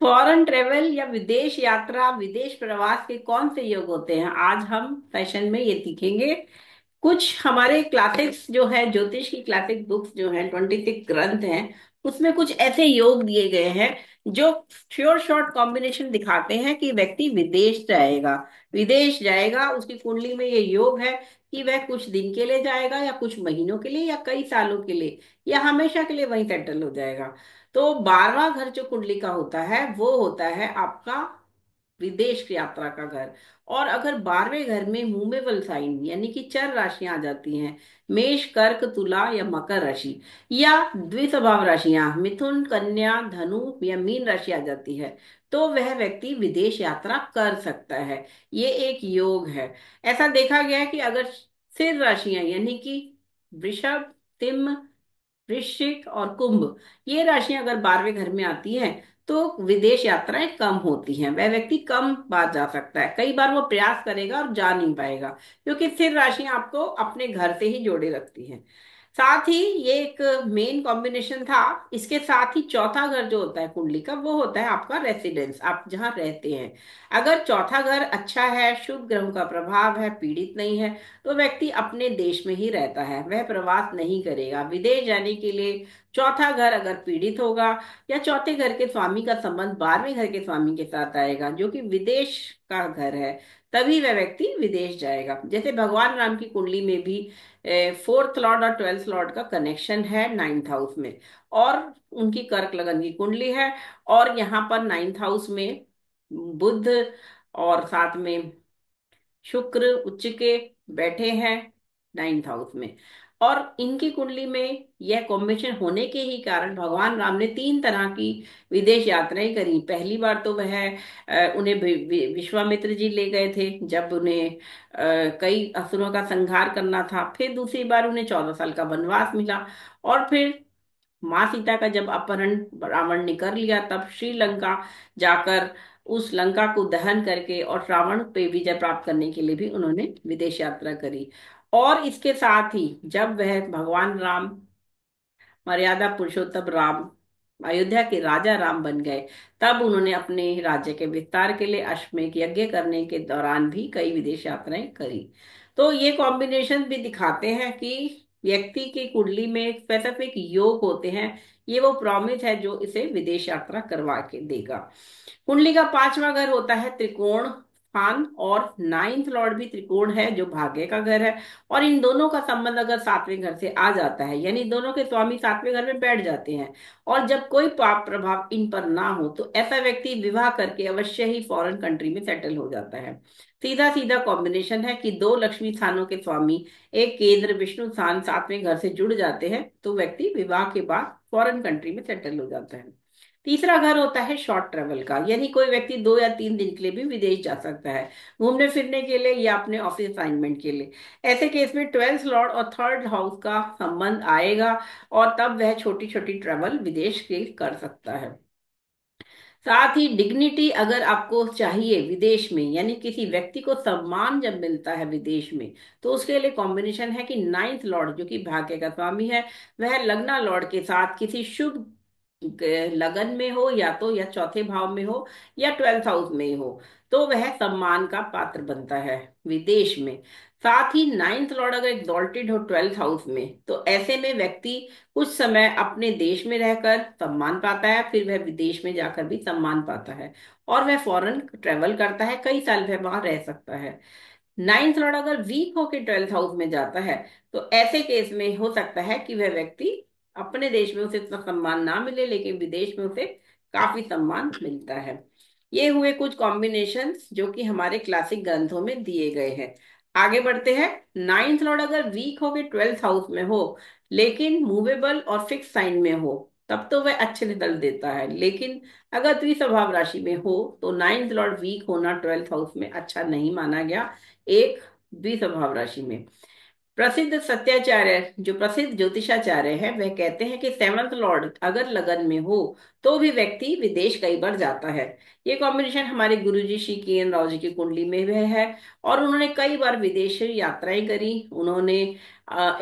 Foreign travel या विदेश यात्रा, विदेश प्रवास के कौन से योग होते हैं, आज हम सेशन में ये सीखेंगे। कुछ हमारे क्लासिक्स जो है, ज्योतिष की क्लासिक बुक्स जो हैं, 26 ग्रंथ हैं, उसमें कुछ ऐसे योग दिए गए हैं जो श्योर शॉर्ट कॉम्बिनेशन दिखाते हैं कि व्यक्ति विदेश जाएगा। विदेश जाएगा, उसकी कुंडली में ये योग है कि वह कुछ दिन के लिए जाएगा या कुछ महीनों के लिए या कई सालों के लिए या हमेशा के लिए वहीं सेटल हो जाएगा। तो 12वां घर जो कुंडली का होता है वो होता है आपका विदेश की यात्रा का घर। और अगर 12वें घर में मूवेबल साइन यानी कि चर राशियां आ जाती हैं, मेष कर्क तुला या मकर राशि, या द्विस्वभाव राशियां मिथुन कन्या धनु या मीन राशि आ जाती है, तो वह व्यक्ति विदेश यात्रा कर सकता है। ये एक योग है। ऐसा देखा गया है कि अगर स्थिर राशियां यानी कि वृषभ, सिंह, वृश्चिक और कुंभ, ये राशियां अगर 12वें घर में आती हैं तो विदेश यात्राएं कम होती हैं। वह व्यक्ति कम बार जा सकता है, कई बार वो प्रयास करेगा और जा नहीं पाएगा, क्योंकि स्थिर राशियां आपको अपने घर से ही जोड़े रखती हैं। साथ ही ये एक मेन कॉम्बिनेशन था। इसके साथ ही चौथा घर जो होता है कुंडली का, वो होता है आपका रेसिडेंस, आप जहाँ रहते हैं। अगर चौथा घर अच्छा है, शुभ ग्रहों का प्रभाव है, पीड़ित नहीं है, तो व्यक्ति अपने देश में ही रहता है, वह प्रवास नहीं करेगा। विदेश जाने के लिए चौथा घर अगर पीड़ित होगा या चौथे घर के स्वामी का संबंध 12वें घर के स्वामी के साथ आएगा जो कि विदेश का घर है, तभी वह व्यक्ति विदेश जाएगा। जैसे भगवान राम की कुंडली में भी फोर्थ लॉर्ड और ट्वेल्थ लॉर्ड का कनेक्शन है नाइन्थ हाउस में, और उनकी कर्क लगन की कुंडली है, और यहाँ पर नाइन्थ हाउस में बुध और साथ में शुक्र उच्च के बैठे हैं नाइन्थ हाउस में। और इनकी कुंडली में यह कॉम्बिनेशन होने के ही कारण भगवान राम ने 3 तरह की विदेश यात्राएं करी। पहली बार तो वह उन्हें विश्वामित्र जी ले गए थे जब उन्हें कई असुरों का संहार करना था। फिर दूसरी बार उन्हें 14 साल का वनवास मिला। और फिर माँ सीता का जब अपहरण रावण ने कर लिया, तब श्रीलंका जाकर उस लंका को दहन करके और रावण पे विजय प्राप्त करने के लिए भी उन्होंने विदेश यात्रा करी। और इसके साथ ही जब वह भगवान राम, मर्यादा पुरुषोत्तम राम, अयोध्या के राजा राम बन गए, तब उन्होंने अपने राज्य के विस्तार के लिए अश्वमेध यज्ञ करने के दौरान भी कई विदेश यात्राएं करी। तो ये कॉम्बिनेशन भी दिखाते हैं कि व्यक्ति की कुंडली में स्पेसिफिक योग होते हैं। ये वो प्रॉमिस है जो इसे विदेश यात्रा करवा के देगा। कुंडली का 5वां घर होता है त्रिकोण स्थान, और नाइन्थ लॉर्ड भी त्रिकोण है जो भाग्य का घर है। और इन दोनों का संबंध अगर 7वें घर से आ जाता है, यानी दोनों के स्वामी 7वें घर में बैठ जाते हैं, और जब कोई पाप प्रभाव इन पर ना हो, तो ऐसा व्यक्ति विवाह करके अवश्य ही फॉरेन कंट्री में सेटल हो जाता है। सीधा सीधा कॉम्बिनेशन है कि दो लक्ष्मी स्थानों के स्वामी एक केंद्र विष्णु स्थान 7वें घर से जुड़ जाते हैं, तो व्यक्ति विवाह के बाद फॉरेन कंट्री में सेटल हो जाता है। तीसरा घर होता है शॉर्ट ट्रेवल का, यानी कोई व्यक्ति 2 या 3 दिन के लिए भी विदेश जा सकता है, घूमने फिरने के लिए या अपने ऑफिस असाइनमेंट के लिए। ऐसे केस में ट्वेल्थ लॉर्ड और थर्ड हाउस का संबंध आएगा, और तब वह छोटी छोटी ट्रेवल विदेश के कर सकता है। साथ ही डिग्निटी अगर आपको चाहिए विदेश में, यानी किसी व्यक्ति को सम्मान जब मिलता है विदेश में, तो उसके लिए कॉम्बिनेशन है कि नाइन्थ लॉर्ड जो कि भाग्य का स्वामी है, वह लग्ना लॉर्ड के साथ किसी शुभ लगन में हो, या तो या चौथे भाव में हो या ट्वेल्थ हाउस में हो, तो वह सम्मान का पात्र बनता है विदेश में। साथ ही नाइन्थ लॉर्ड अगर एग्जॉल्टेड हो ट्वेल्थ हाउस में, तो ऐसे में व्यक्ति कुछ समय अपने देश में रहकर सम्मान पाता है, फिर वह विदेश में जाकर भी सम्मान पाता है, और वह फॉरेन ट्रेवल करता है, कई साल वह वहां रह सकता है। नाइन्थ लॉर्ड अगर वीक होकर ट्वेल्थ हाउस में जाता है, तो ऐसे केस में हो सकता है कि वह व्यक्ति अपने देश में उसे इतना सम्मान ना मिले, लेकिन विदेश में उसे काफी सम्मान मिलता है। ये हुए कुछ कॉम्बिनेशंस जो कि हमारे क्लासिक ग्रंथों में दिए गए हैं। आगे बढ़ते हैं। नाइन्थ लॉर्ड अगर वीक होकर ट्वेल्थ हाउस में हो, लेकिन मूवेबल और फिक्स साइन में हो, तब तो वह अच्छे रिजल्ट देता है। लेकिन अगर द्विस्वभाव राशि में हो, तो नाइन्थ लॉर्ड वीक होना ट्वेल्थ हाउस में अच्छा नहीं माना गया एक द्विस्वभाव राशि में। प्रसिद्ध सत्याचार्य, जो प्रसिद्ध ज्योतिषाचार्य है, वह कहते हैं कि सेवंथ लॉर्ड अगर लगन में हो तो भी व्यक्ति विदेश कई बार जाता है। ये कॉम्बिनेशन हमारे गुरुजी श्री के एन राव जी की कुंडली में भी है, और उन्होंने कई बार विदेश यात्राएं करी। उन्होंने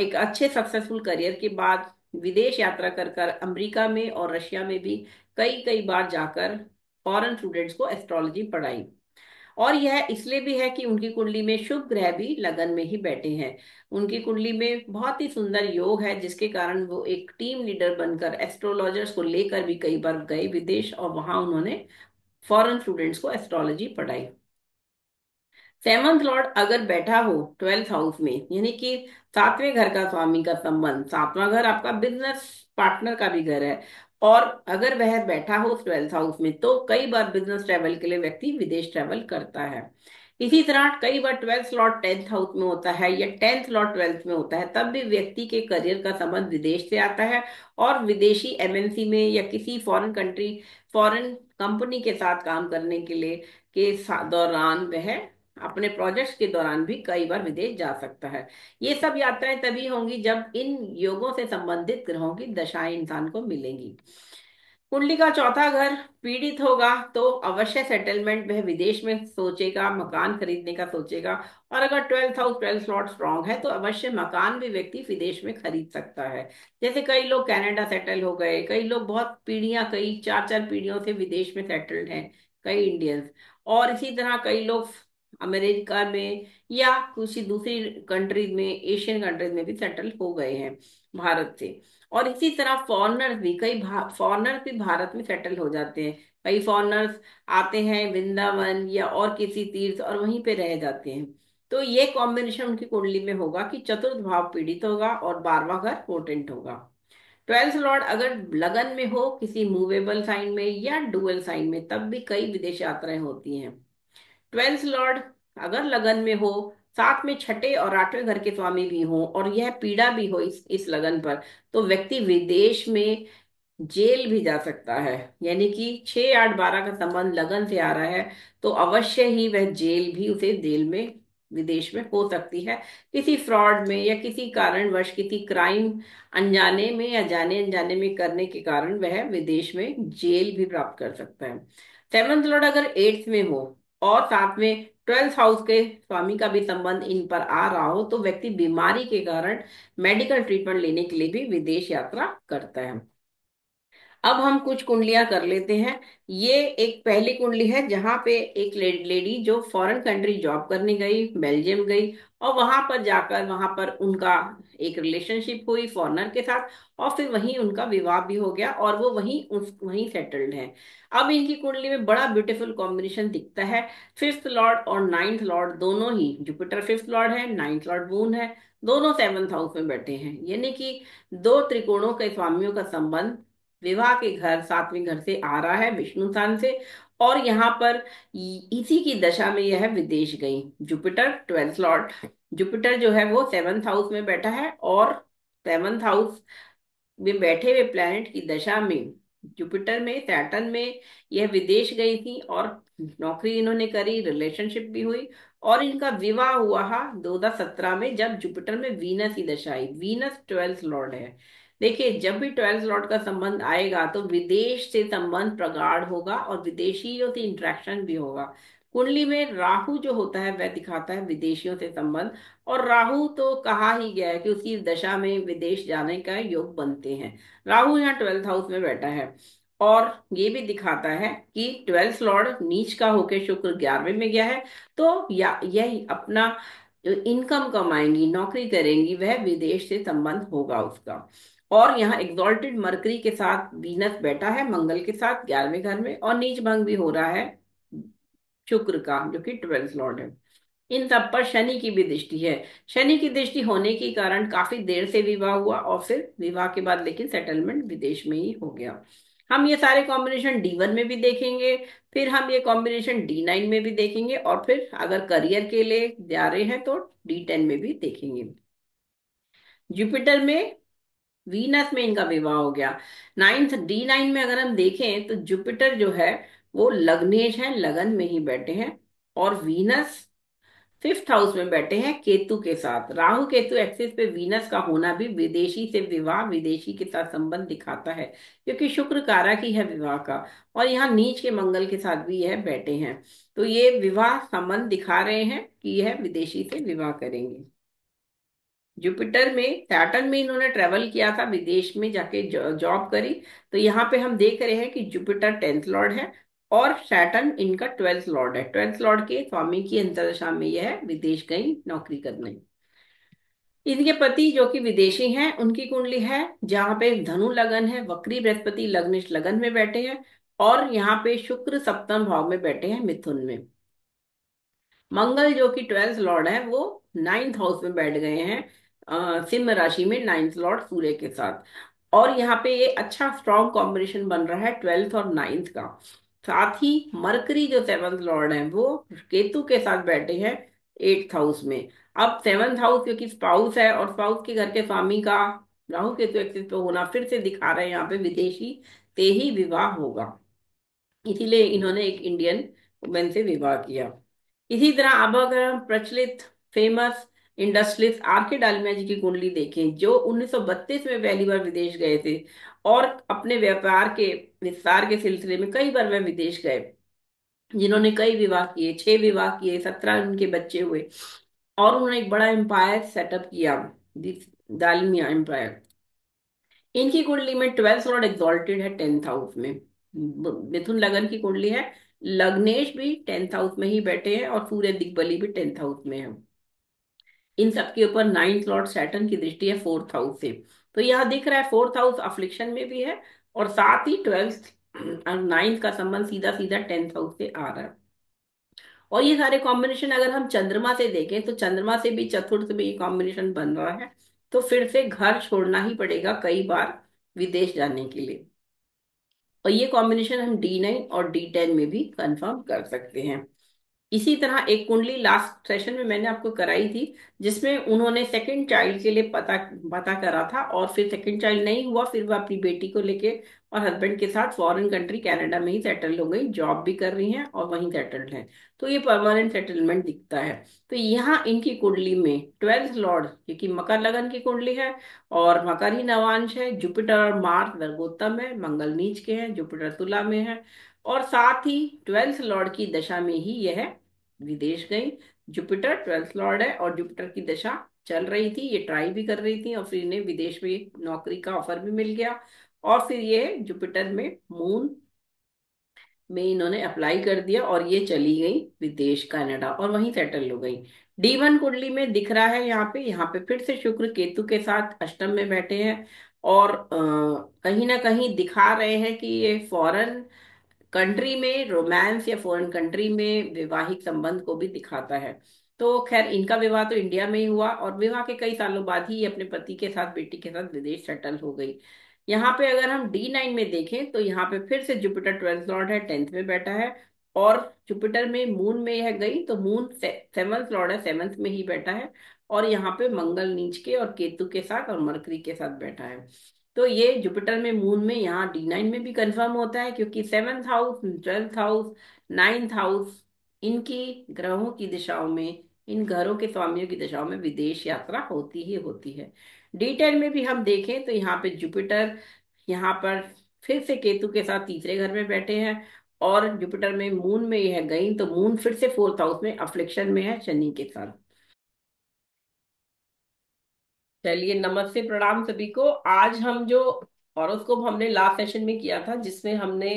एक अच्छे सक्सेसफुल करियर के बाद विदेश यात्रा कर कर अमेरिका में और रशिया में भी कई कई बार जाकर फॉरेन स्टूडेंट्स को एस्ट्रोलॉजी पढ़ाई। और यह इसलिए भी है कि उनकी कुंडली में शुभ ग्रह भी लगन में ही बैठे हैं। उनकी कुंडली में बहुत ही सुंदर योग है, जिसके कारण वो एक टीम लीडर बनकर एस्ट्रोलॉजर्स को लेकर भी कई बार गए विदेश, और वहां उन्होंने फॉरेन स्टूडेंट्स को एस्ट्रोलॉजी पढ़ाई। सेवंथ लॉर्ड अगर बैठा हो 12th हाउस में, यानी कि सातवें घर का स्वामी का संबंध, सातवां घर आपका बिजनेस पार्टनर का भी घर है, और अगर वह बैठा हो 12th हाउस में, तो कई बार बिजनेस ट्रैवल के लिए व्यक्ति विदेश ट्रैवल करता है। इसी तरह कई बार 12th लॉर्ड 10th हाउस में होता है, या 10th लॉर्ड 12th में होता है, तब भी व्यक्ति के करियर का संबंध विदेश से आता है, और विदेशी एमएनसी में या किसी फॉरेन कंट्री, फॉरेन कंपनी के साथ काम करने के लिए दौरान वह अपने प्रोजेक्ट्स के दौरान भी कई बार विदेश जा सकता है। ये सब यात्राएं तभी होंगी जब इन योगों से संबंधित ग्रहों की दशाएं इंसान को मिलेंगी। कुंडली का चौथा घर पीड़ित होगा तो अवश्य सेटलमेंट वह विदेश में सोचेगा, मकान खरीदने का सोचेगा। और अगर 12th स्लॉट स्ट्रांग है तो अवश्य मकान भी व्यक्ति विदेश में खरीद सकता है। जैसे कई लोग कनाडा सेटल हो गए, कई लोग बहुत पीढ़ियां, कई चार चार पीढ़ियों से विदेश में सेटल्ड हैं, कई इंडियंस। और इसी तरह कई लोग अमेरिका में या किसी दूसरी कंट्रीज में, एशियन कंट्रीज में भी सेटल हो गए हैं भारत से। और इसी तरह फॉरेनर्स भी, कई फॉरेनर्स भी भारत में सेटल हो जाते हैं। कई फॉरेनर्स आते हैं वृंदावन या और किसी तीर्थ और वहीं पे रह जाते हैं। तो ये कॉम्बिनेशन उनकी कुंडली में होगा कि चतुर्थ भाव पीड़ित होगा और 12वां घर पोटेंट होगा। 12th लॉर्ड अगर लगन में हो किसी मूवेबल साइन में या डुअल साइन में, तब भी कई विदेश यात्राएं होती हैं। 12th लॉर्ड अगर लगन में हो, साथ में छठे और आठवें घर के स्वामी भी हो, और यह पीड़ा भी हो इस लगन पर, तो व्यक्ति विदेश में जेल भी जा सकता है। यानी कि 6 8 12 का संबंध लगन से आ रहा है, तो अवश्य ही वह जेल भी, उसे जेल में विदेश में हो सकती है, किसी फ्रॉड में या किसी कारणवश किसी क्राइम अनजाने में या जाने अनजाने में करने के कारण वह विदेश में जेल भी प्राप्त कर सकता है। सेवंथ लॉर्ड अगर एट्थ में हो और साथ में 12th हाउस के स्वामी का भी संबंध इन पर आ रहा हो, तो व्यक्ति बीमारी के कारण मेडिकल ट्रीटमेंट लेने के लिए भी विदेश यात्रा करता है। अब हम कुछ कुंडलियां कर लेते हैं। ये एक पहली कुंडली है जहां पे एक लेडी जो फॉरेन कंट्री जॉब करने गई, बेल्जियम गई, और वहां पर जाकर वहां पर उनका एक रिलेशनशिप हुई फॉरेनर के साथ, और फिर वहीं उनका विवाह भी हो गया और वो वहीं सेटल्ड है। अब इनकी कुंडली में बड़ा ब्यूटीफुल कॉम्बिनेशन दिखता है। 5th लॉर्ड और 9th लॉर्ड दोनों ही, जुपिटर 5th लॉर्ड है, 9th लॉर्ड मून है, दोनों 7th हाउस में बैठे हैं। यानी कि दो त्रिकोणों के स्वामियों का संबंध विवाह के घर, सातवें घर से आ रहा है, विष्णु स्थान से। और यहाँ पर इसी की दशा में यह विदेश गई। जुपिटर 12th लॉर्ड, जुपिटर जो है वो 7th हाउस में बैठा है, और 7th हाउस में बैठे हुए प्लैनेट की दशा में, जुपिटर में, सैटर्न में यह विदेश गई थी, और नौकरी इन्होंने करी, रिलेशनशिप भी हुई, और इनका विवाह हुआ 2017 में, जब जुपिटर में वीनस की दशा आई। वीनस 12th लॉर्ड है। देखिए, जब भी 12th लॉर्ड का संबंध आएगा तो विदेश से संबंध प्रगाढ़ होगा और विदेशियों से इंटरेक्शन भी होगा। कुंडली में राहु जो होता है वह दिखाता है विदेशियों से संबंध, और राहु तो कहा ही गया है कि उसकी दशा में विदेश जाने का योग बनते हैं। राहु यहाँ 12th हाउस में बैठा है, और ये भी दिखाता है कि 12th लॉर्ड नीच का होके शुक्र 11वें में गया है, तो या यह अपना जो इनकम कमाएंगी, नौकरी करेंगी, वह विदेश से संबंध होगा उसका। और यहाँ एग्जॉल्टेड मरकरी के साथ वीनस बैठा है, मंगल के साथ 11वें घर में, और नीच भंग भी हो रहा है शुक्र का, जो कि 12th लॉर्ड है। इन सब पर शनि की भी दृष्टि है। शनि की दृष्टि होने के कारण काफी देर से विवाह हुआ, और फिर विवाह के बाद लेकिन सेटलमेंट विदेश में ही हो गया। हम ये सारे कॉम्बिनेशन D1 में भी देखेंगे, फिर हम ये कॉम्बिनेशन D9 में भी देखेंगे, और फिर अगर करियर के लिए जा रहे हैं तो D10 में भी देखेंगे। जुपिटर में वीनस में इनका विवाह हो गया। नाइन्थ D9 में अगर हम देखें तो जुपिटर जो है वो लग्नेश है, लगन में ही बैठे हैं, और वीनस 5th हाउस में बैठे हैं केतु के साथ। राहु केतु एक्सिस पे वीनस का होना भी विदेशी से विवाह, विदेशी के साथ संबंध दिखाता है, क्योंकि शुक्र कारक ही है विवाह का। और यहाँ नीच के मंगल के साथ भी यह बैठे हैं, तो ये विवाह संबंध दिखा रहे हैं कि यह विदेशी से विवाह करेंगे। जुपिटर में, सैटर्न में इन्होंने ट्रेवल किया था, विदेश में जाके जॉब करी। तो यहाँ पे हम देख रहे हैं कि जुपिटर 10th लॉर्ड है, और सैटर्न इनका 12th लॉर्ड है। 12th लॉर्ड के स्वामी की अंतर्दशा में यह विदेश गई नौकरी करने। इनके पति जो कि विदेशी हैं, उनकी कुंडली है जहां पे धनु लगन है, वक्री बृहस्पति लग्नेश लगन में बैठे हैं, और यहाँ पे शुक्र सप्तम भाव में बैठे हैं मिथुन में। मंगल जो कि 12th लॉर्ड है वो 9th हाउस में बैठ गए हैं, सिंह राशि में 9th लॉर्ड सूर्य के साथ। और यहाँ पे ये अच्छा स्ट्रॉन्ग कॉम्बिनेशन बन रहा है 12th और 9th का। साथ ही मरकरी जो 7th लॉर्ड है वो केतु के साथ बैठे हैं 8th हाउस में। अब 7th हाउस क्योंकि स्पाउस है, और स्पाउस के घर के स्वामी का राहु केतु एक्सिस पे होना फिर से दिखा रहे हैं यहाँ पे विदेशी ते ही विवाह होगा। इसीलिए इन्होंने एक इंडियन वुमेन से विवाह किया। इसी तरह अब अगर हम प्रचलित फेमस इंडस्ट्रियलिस्ट आर के डालमिया जी की कुंडली देखें, जो 1932 में पहली बार विदेश गए थे, और अपने व्यापार के विस्तार के सिलसिले में कई बार वह विदेश गए, जिन्होंने कई विवाह किए, 6 विवाह किए, 17 उनके बच्चे हुए, और उन्होंने एक बड़ा एम्पायर सेटअप किया, डालमिया एम्पायर। इनकी कुंडली में 12th लॉर्ड एग्जॉल्टेड है 10th हाउस में। मिथुन लगन की कुंडली है, लग्नेश भी 10th हाउस में ही बैठे हैं, और सूर्य दिग्बली भी 10th हाउस में है। इन सबके ऊपर 9th लॉर्ड सैटर्न की दृष्टि है 4th हाउस से। तो यहाँ दिख रहा है 4th हाउस अफ्लिक्शन में भी है, और साथ ही 12th और 9th का संबंध सीधा सीधा 10th हाउस से आ रहा है। और ये सारे कॉम्बिनेशन अगर हम चंद्रमा से देखें, तो चंद्रमा से भी चतुर्थ में ये कॉम्बिनेशन बन रहा है। तो फिर से घर छोड़ना ही पड़ेगा कई बार विदेश जाने के लिए। और ये कॉम्बिनेशन हम D9 और D10 में भी कंफर्म कर सकते हैं। इसी तरह एक कुंडली लास्ट सेशन में मैंने आपको कराई थी, जिसमें उन्होंने सेकंड चाइल्ड के लिए पता पता करा था, और फिर सेकंड चाइल्ड नहीं हुआ, फिर वो अपनी बेटी को लेके और हस्बैंड के साथ फॉरेन कंट्री कनाडा में ही सेटल हो गई, जॉब भी कर रही हैं और वहीं सेटल्ड हैं। तो ये परमानेंट सेटलमेंट दिखता है। तो यहाँ इनकी कुंडली में 12th लॉर्ड, क्योंकि मकर लगन की कुंडली है और मकर ही नवांश है, जुपिटर और मार्स वर्गोत्तम है, मंगल नीच के हैं, जुपिटर तुला में है, और साथ ही 12th लॉर्ड की दशा में ही यह विदेश गई। जुपिटर 12th लॉर्ड है, और जुपिटर की दशा चल रही थी, ये ट्राई भी कर रही थी, और फिर इन्हें विदेश में नौकरी का ऑफर भी मिल गया। और फिर ये जुपिटर में मून में इन्होंने अप्लाई कर दिया, और ये चली गई विदेश कनाडा, और वहीं सेटल हो गई। D1 कुंडली में दिख रहा है यहाँ पे फिर से शुक्र केतु के साथ अष्टम में बैठे हैं, और कहीं ना कहीं दिखा रहे हैं कि ये फॉरेन कंट्री में रोमांस या फॉरेन कंट्री में वैवाहिक संबंध को भी दिखाता है। तो खैर इनका विवाह तो इंडिया में ही हुआ, और विवाह के कई सालों बाद ही ये अपने पति के साथ बेटी के साथ विदेश सेटल हो गई। यहाँ पे अगर हम D9 में देखें, तो यहाँ पे फिर से जुपिटर 12th लॉर्ड है, 10th में बैठा है, और जुपिटर में मून में यह गई तो मून 7th लॉर्ड है, 7th में ही बैठा है, और यहाँ पे मंगल नीच के और केतु के साथ और मरकरी के साथ बैठा है। तो ये जुपिटर में मून में यहाँ D9 में भी कंफर्म होता है, क्योंकि 7th house, 12th house, 9th house, इनकी ग्रहों की दिशाओं में, इन घरों के स्वामियों की दिशाओं में विदेश यात्रा होती ही होती है। D10 में भी हम देखें तो यहाँ पे जुपिटर यहाँ पर फिर से केतु के साथ तीसरे घर में बैठे हैं, और जुपिटर में मून में यह गई तो मून फिर से 4th हाउस में अफ्लिक्शन में है शनि के साथ। चलिए, नमस्ते प्रणाम सभी को। आज हम जो हॉरोस्कोप हमने लास्ट सेशन में किया था, जिसमें हमने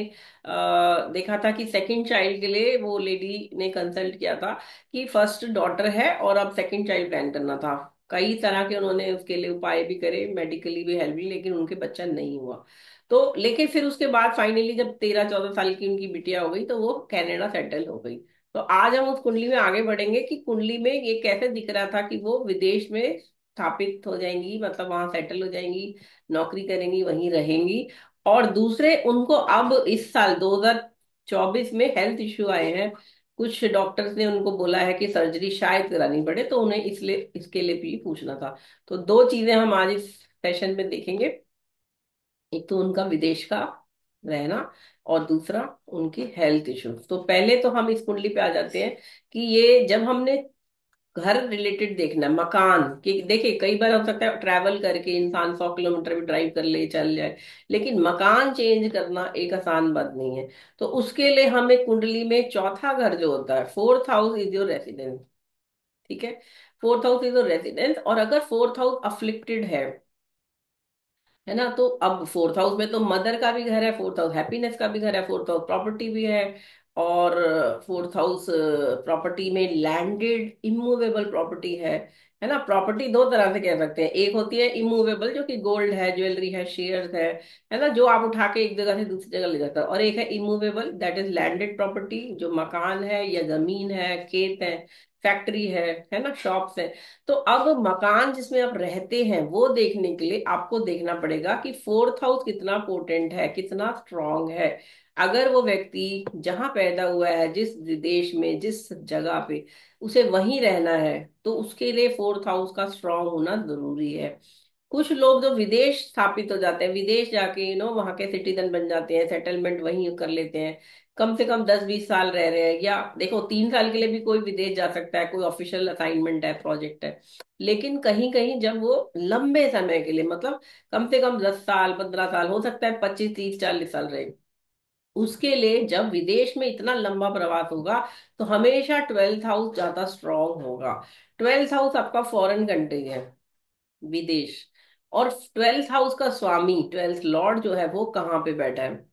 देखा था कि सेकंड चाइल्ड के लिए वो लेडी ने कंसल्ट किया था कि फर्स्ट डॉटर है और अब सेकंड चाइल्ड प्लान करना था। कई तरह के उन्होंने उसके लिए उपाय भी करे, मेडिकली भी हेल्प भी, लेकिन उनके बच्चा नहीं हुआ। तो लेकिन फिर उसके बाद फाइनली जब 13-14 साल की उनकी बिटिया हो गई, तो वो कनाडा सेटल हो गई। तो आज हम उस कुंडली में आगे बढ़ेंगे कि कुंडली में ये कैसे दिख रहा था कि वो विदेश में स्थापित हो जाएंगी, मतलब वहां सेटल हो जाएंगी, नौकरी करेंगी, वहीं रहेंगी। और दूसरे, उनको अब इस साल 2024 में हेल्थ इश्यू आए हैं। कुछ डॉक्टर्स ने उनको बोला है कि सर्जरी शायद करानी पड़े, तो उन्हें इसलिए इसके लिए भी पूछना था। तो दो चीजें हम आज इस सेशन में देखेंगे। एक तो उनका विदेश का रहना, और दूसरा उनकी हेल्थ इश्यूज। तो पहले तो हम इस कुंडली पे आ जाते हैं कि ये जब हमने घर रिलेटेड देखना है, मकान कि देखिए कई बार हो सकता है ट्रैवल करके इंसान 100 किलोमीटर भी ड्राइव कर ले, चल जाए, लेकिन मकान चेंज करना एक आसान बात नहीं है। तो उसके लिए हमें कुंडली में चौथा घर जो होता है, 4th house is your residence. ठीक है, 4th house is your residence, और अगर 4th हाउस अफ्लिक्टेड है है ना। तो अब फोर्थ हाउस में तो मदर का भी घर है, फोर्थ हाउस हैप्पीनेस का भी घर है, फोर्थ हाउस प्रॉपर्टी भी है। और फोर्थ हाउस प्रॉपर्टी में लैंडेड इमूवेबल प्रॉपर्टी है ना। प्रॉपर्टी दो तरह से कह सकते हैं, एक होती है इमूवेबल जो कि गोल्ड है, ज्वेलरी है, शेयर्स है ना, जो आप उठा के एक जगह से दूसरी जगह ले जाते हो। और एक है immovable, that is landed property, जो मकान है या जमीन है, खेत है, फैक्ट्री है ना, शॉप्स है। तो अब मकान जिसमें आप रहते हैं वो देखने के लिए आपको देखना पड़ेगा कि फोर्थ हाउस कितना पोटेंट है, कितना स्ट्रांग है। अगर वो व्यक्ति जहां पैदा हुआ है, जिस देश में, जिस जगह पे उसे वहीं रहना है, तो उसके लिए फोर्थ हाउस का स्ट्रांग होना जरूरी है। कुछ लोग जो विदेश स्थापित हो जाते हैं, विदेश जाके वहां के सिटीजन बन जाते हैं, सेटलमेंट वहीं कर लेते हैं, कम से कम 10-20 साल रह रहे हैं, या देखो 3 साल के लिए भी कोई विदेश जा सकता है, कोई ऑफिशियल असाइनमेंट है, प्रोजेक्ट है। लेकिन कहीं कहीं जब वो लंबे समय के लिए, मतलब कम से कम 10 साल, 15 साल, हो सकता है 25, 30, 40 साल रहे, उसके लिए जब विदेश में इतना लंबा प्रवास होगा, तो हमेशा ट्वेल्थ हाउस ज्यादा स्ट्रांग होगा। ट्वेल्थ हाउस आपका फॉरेन कंट्री है, विदेश। और ट्वेल्थ हाउस का स्वामी, ट्वेल्थ लॉर्ड जो है वो कहाँ पे बैठा है,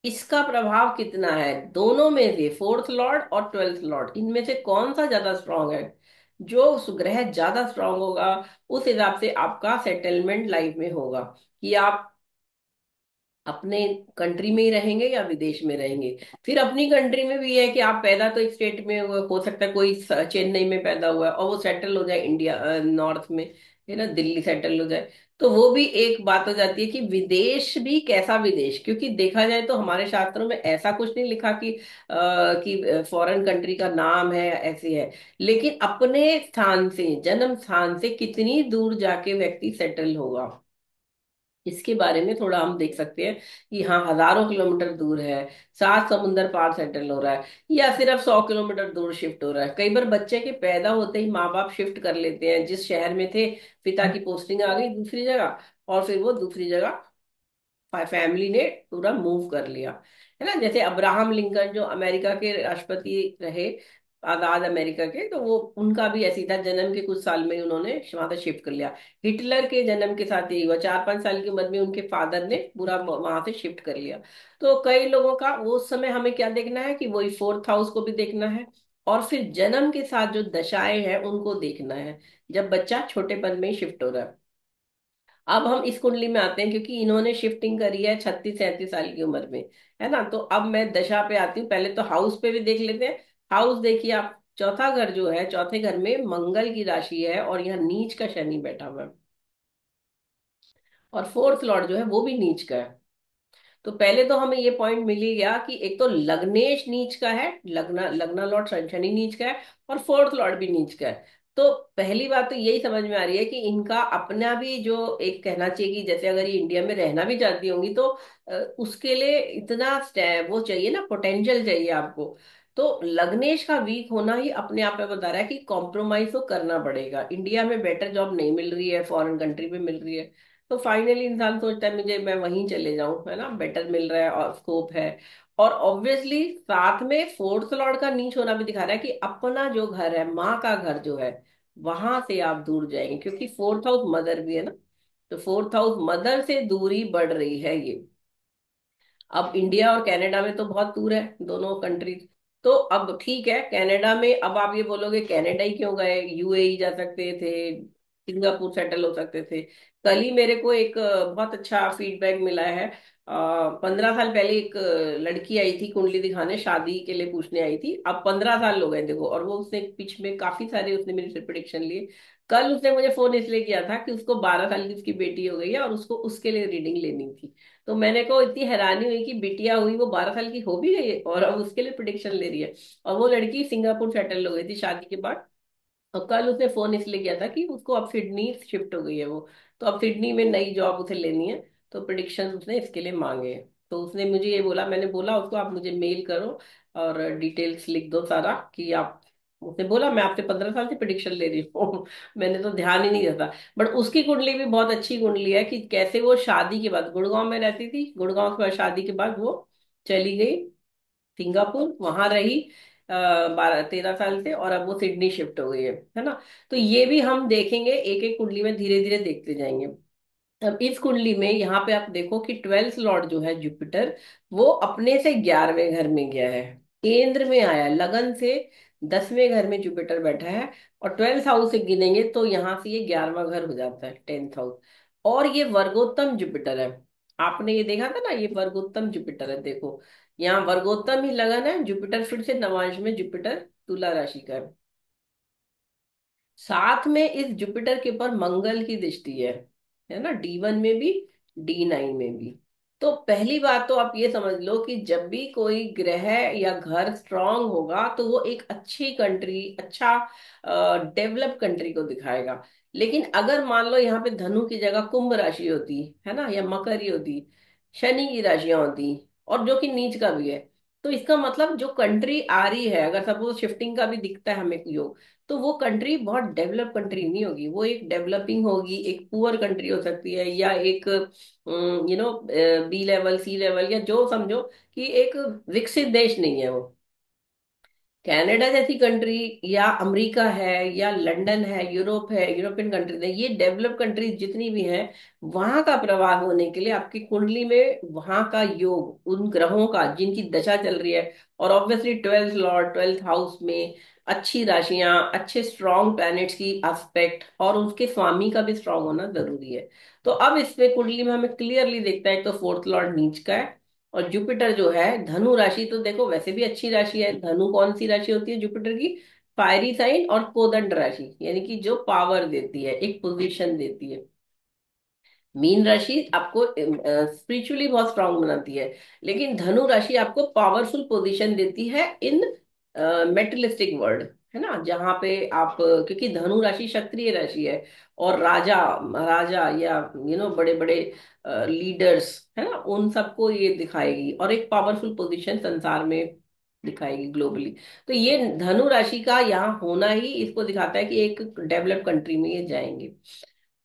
इसका प्रभाव कितना है। दोनों में से फोर्थ लॉर्ड और ट्वेल्थ लॉर्ड, इनमें से कौन सा ज्यादा स्ट्रांग है। जो उस ग्रह ज्यादा स्ट्रांग होगा, उस हिसाब से आपका सेटलमेंट लाइफ में होगा, कि आप अपने कंट्री में ही रहेंगे या विदेश में रहेंगे। फिर अपनी कंट्री में भी है कि आप पैदा तो एक स्टेट में हुए, हो सकता है कोई चेन्नई में पैदा हुआ है और वो सेटल हो जाए इंडिया नॉर्थ में, है ना, दिल्ली सेटल हो जाए। तो वो भी एक बात हो जाती है कि विदेश भी कैसा विदेश, क्योंकि देखा जाए तो हमारे शास्त्रों में ऐसा कुछ नहीं लिखा कि फॉरेन कंट्री का नाम है, ऐसे है। लेकिन अपने स्थान से, जन्म स्थान से कितनी दूर जाके व्यक्ति सेटल होगा, इसके बारे में थोड़ा हम देख सकते हैं कि हाँ, हजारों किलोमीटर दूर है, 7 समुंदर पार सेटल हो रहा है, या सिर्फ 100 किलोमीटर दूर शिफ्ट हो रहा है। कई बार बच्चे के पैदा होते ही माँ बाप शिफ्ट कर लेते हैं, जिस शहर में थे पिता की पोस्टिंग आ गई दूसरी जगह, और फिर वो दूसरी जगह फैमिली ने पूरा मूव कर लिया, है ना। जैसे अब्राहम लिंकन जो अमेरिका के राष्ट्रपति रहे, आजाद अमेरिका के, तो वो उनका भी ऐसी था, जन्म के कुछ साल में ही उन्होंने वहां से शिफ्ट कर लिया। हिटलर के जन्म के साथ यही हुआ, 4-5 साल की उम्र में उनके फादर ने पूरा वहां से शिफ्ट कर लिया। तो कई लोगों का वो उस समय हमें क्या देखना है कि वही फोर्थ हाउस को भी देखना है, और फिर जन्म के साथ जो दशाएं हैं उनको देखना है, जब बच्चा छोटेपन में ही शिफ्ट हो रहा है। अब हम इस कुंडली में आते हैं, क्योंकि इन्होंने शिफ्टिंग करी है 36-37 साल की उम्र में, है ना। तो अब मैं दशा पे आती हूँ, पहले तो हाउस पे भी देख लेते हैं। हाउस देखिए आप, चौथा घर जो है, चौथे घर में मंगल की राशि है और यहाँ नीच का शनि बैठा हुआ है, और फोर्थ लॉर्ड जो है वो भी नीच का है। तो पहले तो हमें ये पॉइंट मिल ही गया कि एक तो लग्नेश नीच का है, लग्ना लग्ना लॉर्ड शनि नीच का है, और फोर्थ लॉर्ड भी नीच का है। तो पहली बात तो यही समझ में आ रही है कि इनका अपना भी जो एक कहना चाहिए कि जैसे अगर ये इंडिया में रहना भी चाहती होंगी, तो उसके लिए इतना वो चाहिए ना, पोटेंशियल चाहिए आपको। तो लग्नेश का वीक होना ही अपने आप में बता रहा है कि कॉम्प्रोमाइज तो करना पड़ेगा। इंडिया में बेटर जॉब नहीं मिल रही है, फॉरेन कंट्री में मिल रही है, तो फाइनली इंसान सोचता है मुझे, मैं वहीं चले जाऊं, है ना, बेटर मिल रहा है और स्कोप है। और ऑब्वियसली साथ में फोर्थ लॉर्ड का नीच होना भी दिखा रहा है कि अपना जो घर है, माँ का घर जो है, वहां से आप दूर जाएंगे, क्योंकि फोर्थ हाउस मदर भी है ना। तो फोर्थ हाउस मदर से दूरी बढ़ रही है ये। अब इंडिया और कनाडा में तो बहुत दूर है दोनों कंट्री। तो अब ठीक है, कनाडा में अब आप ये बोलोगे कनाडा ही क्यों गए, यूएई जा सकते थे, सिंगापुर सेटल हो सकते थे। कल ही मेरे को एक बहुत अच्छा फीडबैक मिला है। 15 साल पहले एक लड़की आई थी कुंडली दिखाने, शादी के लिए पूछने आई थी, अब 15 साल हो गए देखो, और वो उसने पिच में काफी सारे उसने मेरे से प्रिडिक्शन लिए। कल उसने मुझे फोन इसलिए किया था कि उसको 12 साल की उसकी बेटी हो गई है, और उसको उसके लिए रीडिंग लेनी थी। तो मैंने को इतनी हैरानी हुई कि बिटिया हुई, वो 12 साल की हो भी गई है और अब उसके लिए प्रिडिक्शन ले रही है। और वो लड़की सिंगापुर सेटल हो गई थी शादी के बाद। और कल उसने फोन इसलिए किया था कि उसको अब सिडनी शिफ्ट हो गई है वो, तो अब सिडनी में नई जॉब उसे लेनी है। तो प्रिडिक्शन उसने इसके लिए मांगे हैं। तो उसने मुझे ये बोला, मैंने बोला उसको आप मुझे मेल करो और डिटेल्स लिख दो सारा कि आप, उसने बोला मैं आपसे 15 साल से प्रिडिक्शन ले रही हूँ मैंने तो ध्यान ही नहीं देता। बट उसकी कुंडली भी बहुत अच्छी कुंडली है कि कैसे वो शादी के बाद, गुड़गांव में रहती थी, गुड़गांव के बाद शादी के बाद वो चली गई सिंगापुर, वहां रही 12-13 साल से, और अब वो सिडनी शिफ्ट हो गई है ना। तो ये भी हम देखेंगे, एक एक कुंडली में धीरे धीरे देखते जाएंगे। अब इस कुंडली में यहाँ पे आप देखो कि 12th लॉर्ड जो है जुपिटर, वो अपने से 11वें घर में गया है, केंद्र में आया है, लगन से 10वें घर में जुपिटर बैठा है। और 12th हाउस से गिनेंगे तो यहाँ से ये 11वां घर हो जाता है, 10th हाउस। और ये वर्गोत्तम जुपिटर है। आपने ये देखा था ना, ये वर्गोत्तम जुपिटर है, देखो यहाँ वर्गोत्तम ही लगन है, जुपिटर फिर से नवांश में, जुपिटर तुला राशि का है। साथ में इस जुपिटर के ऊपर मंगल की दृष्टि है ना, D1 में भी, D9 में भी। तो पहली बात तो आप ये समझ लो कि जब भी कोई ग्रह या घर स्ट्रांग होगा तो वो एक अच्छी कंट्री, अच्छा डेवलप कंट्री को दिखाएगा। लेकिन अगर मान लो यहाँ पे धनु की जगह कुंभ राशि होती है ना, या मकर ही होती, शनि की राशियां होती, और जो कि नीच का भी है, तो इसका मतलब जो कंट्री आ रही है, अगर सपोज शिफ्टिंग का भी दिखता है हमें योग, तो वो कंट्री बहुत डेवलप कंट्री नहीं होगी, वो एक डेवलपिंग होगी, एक पुअर कंट्री हो सकती है, या एक B लेवल, C लेवल, या जो समझो कि एक विकसित देश नहीं है वो। कनाडा जैसी कंट्री, या अमेरिका है, या लंदन है, यूरोप है, यूरोपियन कंट्रीज है, ये डेवलप कंट्रीज जितनी भी हैं, वहां का प्रवाह होने के लिए आपकी कुंडली में वहां का योग, उन ग्रहों का जिनकी दशा चल रही है, और obviously 12th Lord 12th house में अच्छी राशियां, अच्छे स्ट्रॉन्ग प्लैनेट्स की एस्पेक्ट, और उसके स्वामी का भी स्ट्रांग होना जरूरी है। तो अब इसमें कुंडली में हमें क्लियरली देखता है, तो 4th लॉर्ड नीच का है, और जुपिटर जो है धनु राशि, तो देखो वैसे भी अच्छी राशि है। धनु कौन सी राशि होती है जुपिटर की? फायरी साइन और कोदंड राशि, यानी कि जो पावर देती है, एक पोजीशन देती है। मीन राशि आपको स्पिरिचुअली बहुत स्ट्रांग बनाती है, लेकिन धनु राशि आपको पावरफुल पोजीशन देती है इन मेटेरियलिस्टिक वर्ल्ड, है ना, जहाँ पे आप क्योंकि धनु राशि क्षत्रिय राशि है, और राजा, महाराजा, या बड़े बड़े लीडर्स, है ना, उन सबको ये दिखाएगी, और एक पावरफुल पोजीशन संसार में दिखाएगी ग्लोबली। तो ये धनु राशि का यहाँ होना ही इसको दिखाता है कि एक डेवलप कंट्री में ये जाएंगे।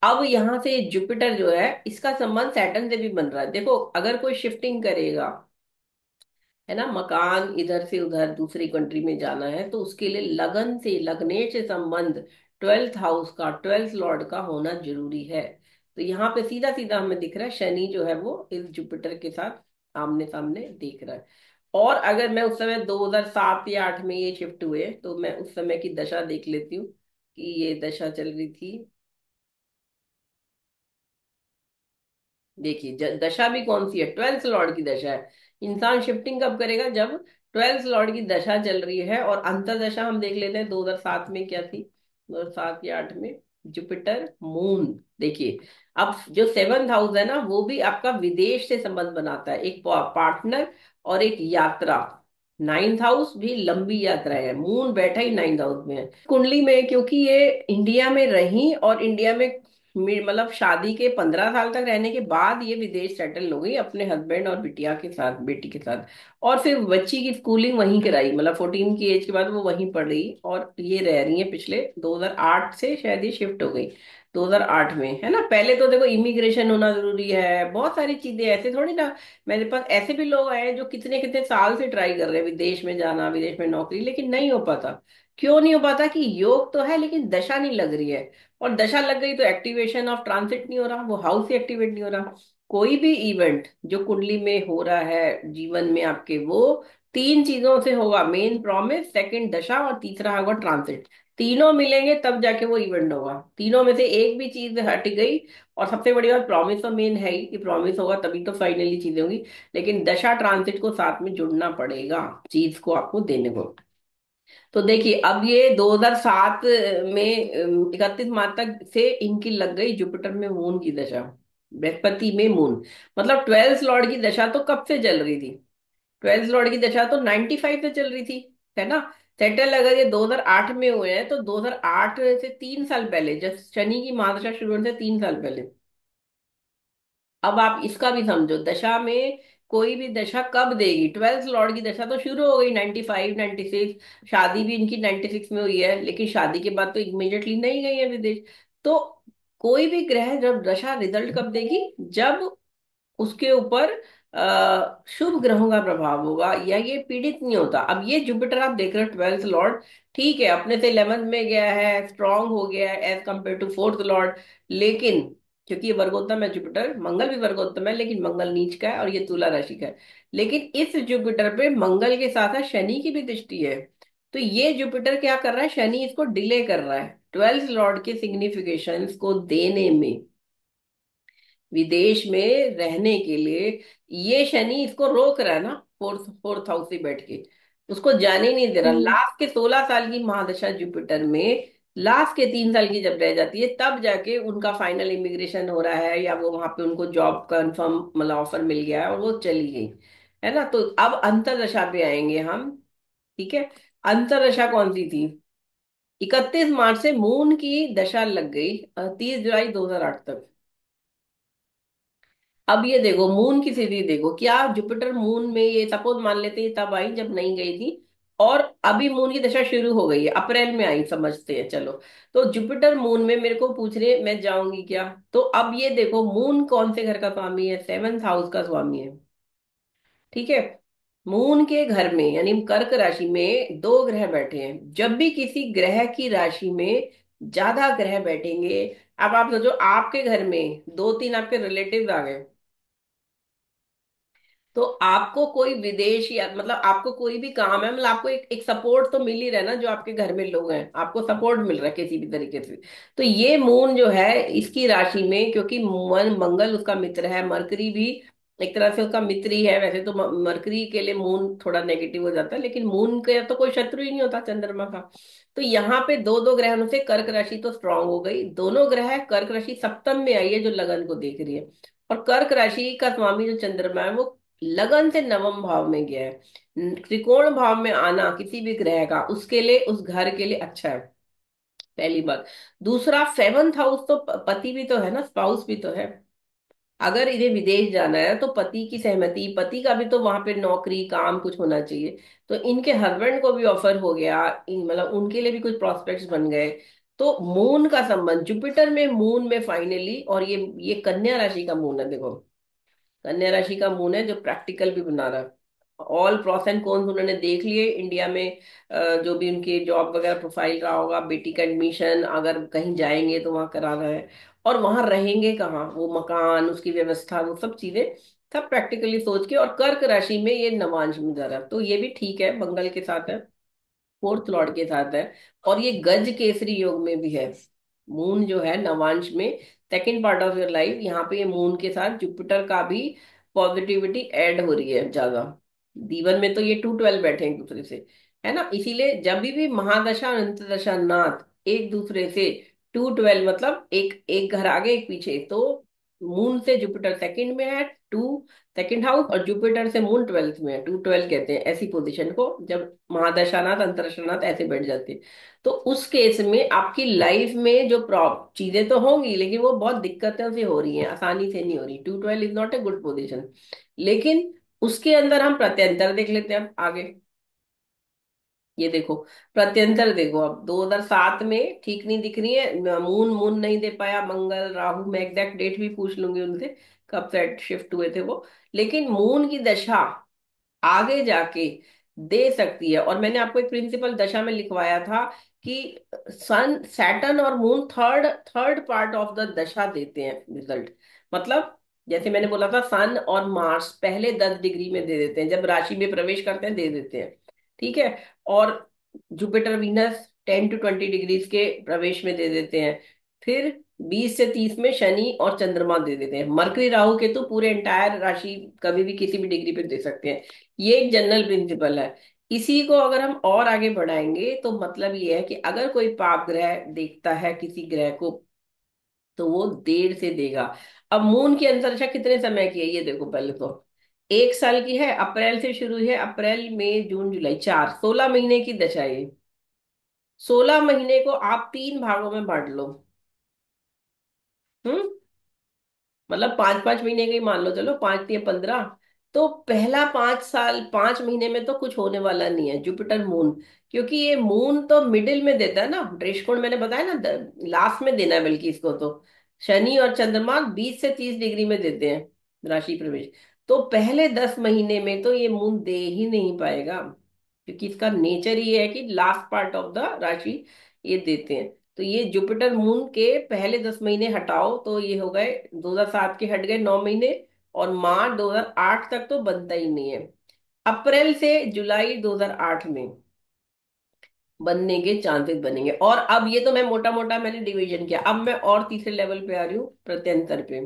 अब यहां से जुपिटर जो है, इसका संबंध सैटर्न से भी बन रहा है। देखो अगर कोई शिफ्टिंग करेगा, है ना, मकान इधर से उधर दूसरी कंट्री में जाना है, तो उसके लिए लगन से, लगनेट से संबंध, 12th हाउस का, 12th लॉर्ड का होना जरूरी है। तो यहाँ पे सीधा सीधा हमें दिख रहा है शनि जो है वो इस जुपिटर के साथ आमने सामने देख रहा है। और अगर मैं उस समय 2007 या 8 में ये शिफ्ट हुए, तो मैं उस समय की दशा देख लेती हूँ कि ये दशा चल रही थी। देखिए दशा भी कौन सी है, 12th लॉर्ड की दशा है। इंसान शिफ्टिंग कब करेगा? जब 12th लॉर्ड की दशा चल रही है। और अंतर्दशा हम देख लेते हैं 2007 में क्या थी, 2007 या 8 में, जुपिटर मून। देखिए अब जो 7th हाउस है ना, वो भी आपका विदेश से संबंध बनाता है, एक पार्टनर और एक यात्रा। 9th हाउस भी लंबी यात्रा है, मून बैठा ही 9th हाउस में है कुंडली में, क्योंकि ये इंडिया में रही, और इंडिया में मतलब शादी के 15 साल तक रहने के बाद ये विदेश सेटल हो गई अपने हस्बैंड और बिटिया के साथ, बेटी के साथ। और फिर बच्ची की स्कूलिंग वहीं कराई, मतलब 14 की एज के बाद वो वहीं पढ़ रही, और ये रह रही है पिछले 2008 से, शायद ये शिफ्ट हो गई 2008 में, है ना। पहले तो देखो इमिग्रेशन होना जरूरी है, बहुत सारी चीजें, ऐसे थोड़ी ना। मेरे पास ऐसे भी लोग आए हैं जो कितने कितने साल से ट्राई कर रहे हैं विदेश में जाना, विदेश में नौकरी, लेकिन नहीं हो पाता। क्यों नहीं हो पाता? कि योग तो है लेकिन दशा नहीं लग रही है। और दशा लग गई तो एक्टिवेशन ऑफ ट्रांसिट नहीं हो रहा, वो हाउस ही एक्टिवेट नहीं हो रहा। कोई भी इवेंट जो कुंडली में हो रहा है जीवन में आपके, वो तीन चीजों से होगा, मेन प्रॉमिस, सेकंड दशा, और तीसरा होगा ट्रांसिट। तीनों मिलेंगे तब जाके वो इवेंट होगा। तीनों में से एक भी चीज हट गई, और सबसे बड़ी बात प्रॉमिस तो मेन है ही, कि प्रॉमिस होगा तभी तो फाइनली चीजें होंगी, लेकिन दशा ट्रांसिट को साथ में जुड़ना पड़ेगा चीज को आपको देने को। तो देखिए अब ये 2007 में 31 मार्च तक से इनकी लग गई जुपिटर में मून की दशा, बृहस्पति में मून। मतलब 12th लॉर्ड की दशा तो कब से चल रही थी? 12th लॉर्ड की दशा तो 95 से चल रही थी, है ना। सेटल अगर ये 2008 में हुए हैं, तो 2008 से 3 साल पहले, जब शनि की महादशा शुरू होने से 3 साल पहले। अब आप इसका भी समझो, दशा में कोई भी दशा कब देगी? 12th लॉर्ड की दशा तो शुरू हो गई 95 96, शादी भी इनकी 96 में हुई है, लेकिन शादी के बाद तो इमीडिएटली नहीं गई है विदेश। तो कोई भी ग्रह जब दशा रिजल्ट कब देगी? जब उसके ऊपर शुभ ग्रहों का प्रभाव होगा, या ये पीड़ित नहीं होता। अब ये जुपिटर आप देख रहे हो 12th लॉर्ड, ठीक है, अपने से 11th में गया है, स्ट्रांग हो गया है as compare to 4th Lord, लेकिन क्योंकि ये वर्गोत्तम है जुपिटर, मंगल भी वर्गोत्तम है लेकिन मंगल नीच का है और ये तुला राशि का है। लेकिन इस जुपिटर पे मंगल के साथ साथ शनि की भी दृष्टि है। तो ये जुपिटर क्या कर रहा है, शनि इसको डिले कर रहा है 12th लॉर्ड के सिग्निफिकेशंस को देने में, विदेश में रहने के लिए। ये शनि इसको रोक रहा है ना, फोर्थ फोर्थ हाउस से बैठ के, उसको जाने ही नहीं दे रहा। हम्म। लास्ट के 16 साल की महादशा जुपिटर में, लास्ट के 3 साल की जब रह जाती है तब जाके उनका फाइनल इमिग्रेशन हो रहा है, या वो वहां पे उनको जॉब कंफर्म मतलब ऑफर मिल गया है और वो चली गई, है ना। तो अब अंतरदशा पे आएंगे हम। ठीक है, अंतरदशा कौन सी थी? 31 मार्च से मून की दशा लग गई 30 जुलाई 2008 तक। अब ये देखो मून की स्थिति देखो, क्या जुपिटर मून में, ये सपोज मान लेते हैं तब आई जब नहीं गई थी, और अभी मून की दशा शुरू हो गई है, अप्रैल में आई समझते हैं चलो। तो जुपिटर मून में मेरे को पूछ रहे मैं जाऊंगी क्या? तो अब ये देखो मून कौन से घर का स्वामी है, 7th हाउस का स्वामी है। ठीक है, मून के घर में यानी कर्क राशि में दो ग्रह बैठे हैं। जब भी किसी ग्रह की राशि में ज्यादा ग्रह बैठेंगे, अब आप सोचो आपके घर में दो तीन आपके रिलेटिव आ गए, तो आपको कोई विदेश या मतलब आपको कोई भी काम है, मतलब आपको एक सपोर्ट तो मिल ही रहा है ना, जो आपके घर में लोग हैं आपको सपोर्ट मिल रहा है किसी भी तरीके से। तो ये मून जो है इसकी राशि में, क्योंकि मंगल उसका मित्र है, मरकरी भी एक तरह से उसका मित्र ही है। वैसे तो मरकरी के लिए मून थोड़ा नेगेटिव हो जाता है, लेकिन मून का तो कोई शत्रु ही नहीं होता चंद्रमा का। तो यहाँ पे दो दो ग्रहणों से कर्क राशि तो स्ट्रांग हो गई, दोनों ग्रह कर्क राशि सप्तम में आई है जो लगन को देख रही है। और कर्क राशि का स्वामी जो चंद्रमा है वो लगन से नवम भाव में गया है। त्रिकोण भाव में आना किसी भी ग्रह का उसके लिए, उस घर के लिए अच्छा है, पहली बात। दूसरा 7th हाउस तो पति भी तो है ना, स्पाउस भी तो है। अगर इन्हें विदेश जाना है तो पति की सहमति, पति का भी तो वहां पे नौकरी काम कुछ होना चाहिए। तो इनके हस्बैंड को भी ऑफर हो गया, मतलब उनके लिए भी कुछ प्रोस्पेक्ट्स बन गए। तो मून का संबंध जुपिटर में, मून में फाइनली, और ये कन्या राशि का मून है देखो, कन्या राशि का मून है जो प्रैक्टिकल भी बना रहा है। ऑल प्रॉस एंड कॉन्स उन्होंने देख लिए इंडिया में। जो भी उनके जॉब वगैरह प्रोफाइल रहा होगा, बेटी का एडमिशन अगर कहीं जाएंगे तो वहां कराना है, और वहां रहेंगे कहाँ, वो मकान उसकी व्यवस्था वो सब चीजें सब प्रैक्टिकली सोच के। और कर्क राशि में ये नवांश में जा रहा है तो ये भी ठीक है, मंगल के साथ है, फोर्थ लॉर्ड के साथ है, और ये गज केसरी योग में भी है। मून जो है नवांश में, second part of your life, यहाँ पे ये मून के साथ जुपिटर का भी पॉजिटिविटी ऐड हो रही है ज्यादा। जीवन में तो ये 212 बैठे हैं एक दूसरे से, है ना। इसीलिए जब भी महादशा और अंतदशा नाथ एक दूसरे से 212, मतलब एक एक घर आगे एक पीछे, तो मून से जुपिटर सेकंड में है, टू सेकंड हाउस, और जुपिटर से मून 12th में है, 212 कहते हैं ऐसी पोजीशन को, जब महादशानाथ अंतरदशानाथ ऐसे बैठ जाते हैं। तो उस केस में आपकी लाइफ में जो प्रॉब चीजें तो होंगी, लेकिन वो बहुत दिक्कतों से हो रही हैं, आसानी से नहीं हो रही। 212 is not a good position. लेकिन उसके अंदर हम प्रत्यंतर देख लेते हैं अब आगे। ये देखो प्रत्यंतर देखो, अब 2007 में ठीक नहीं दिख रही है, मून मून नहीं दे पाया मंगल राहु, मैं एग्जैक्ट डेट भी पूछ लूंगी उनसे कब सेट शिफ्ट हुए थे वो। लेकिन मून की दशा आगे जाके दे सकती है, और मैंने आपको एक प्रिंसिपल दशा में लिखवाया था कि सन सैटर्न और moon third third part of the दशा देते हैं रिजल्ट। मतलब जैसे मैंने बोला था सन और मार्स पहले 10 डिग्री में दे देते हैं, जब राशि में प्रवेश करते हैं दे देते हैं। ठीक है, और जुपिटर वीनस 10 to 20 डिग्रीज के प्रवेश में दे देते हैं। फिर 20 से 30 में शनि और चंद्रमा दे देते हैं। मरकरी राहु केतु पूरे एंटायर राशि कभी भी किसी भी डिग्री पे दे सकते हैं। ये एक जनरल प्रिंसिपल है। इसी को अगर हम और आगे बढ़ाएंगे तो मतलब ये है कि अगर कोई पाप ग्रह देखता है किसी ग्रह को, तो वो देर से देगा। अब मून की अंतरिक्षा कितने समय की है ये देखो, पहले तो 1 साल की है, अप्रैल से शुरू है, अप्रैल मई जून जुलाई, 16 महीने की दशा है ये। 16 महीने को आप 3 भागों में बांट लो। हम्म, मतलब 5 5 महीने का ही मान लो, चलो 5 या 15। तो पहला 5 साल 5 महीने में तो कुछ होने वाला नहीं है जुपिटर मून, क्योंकि ये मून तो मिडिल में देता है ना, दृष्टिकोण मैंने बताया ना, लास्ट में देना है बल्कि इसको तो। शनि और चंद्रमा 20 से 30 डिग्री में देते हैं राशि प्रवेश। तो पहले 10 महीने में तो ये मून दे ही नहीं पाएगा, क्योंकि इसका नेचर ही है कि लास्ट पार्ट ऑफ द राशि ये देते हैं। तो ये जुपिटर मून के पहले 10 महीने हटाओ तो ये हो गए 2007 के, हट गए 9 महीने। और मार्च 2008 तक तो बनता ही नहीं है। अप्रैल से जुलाई 2008 में बनने के चांसेस बनेंगे। और अब ये तो मैं मोटा मोटा मैंने डिवीजन किया, अब मैं और तीसरे लेवल पे आ रही हूँ, प्रत्यंतर पे।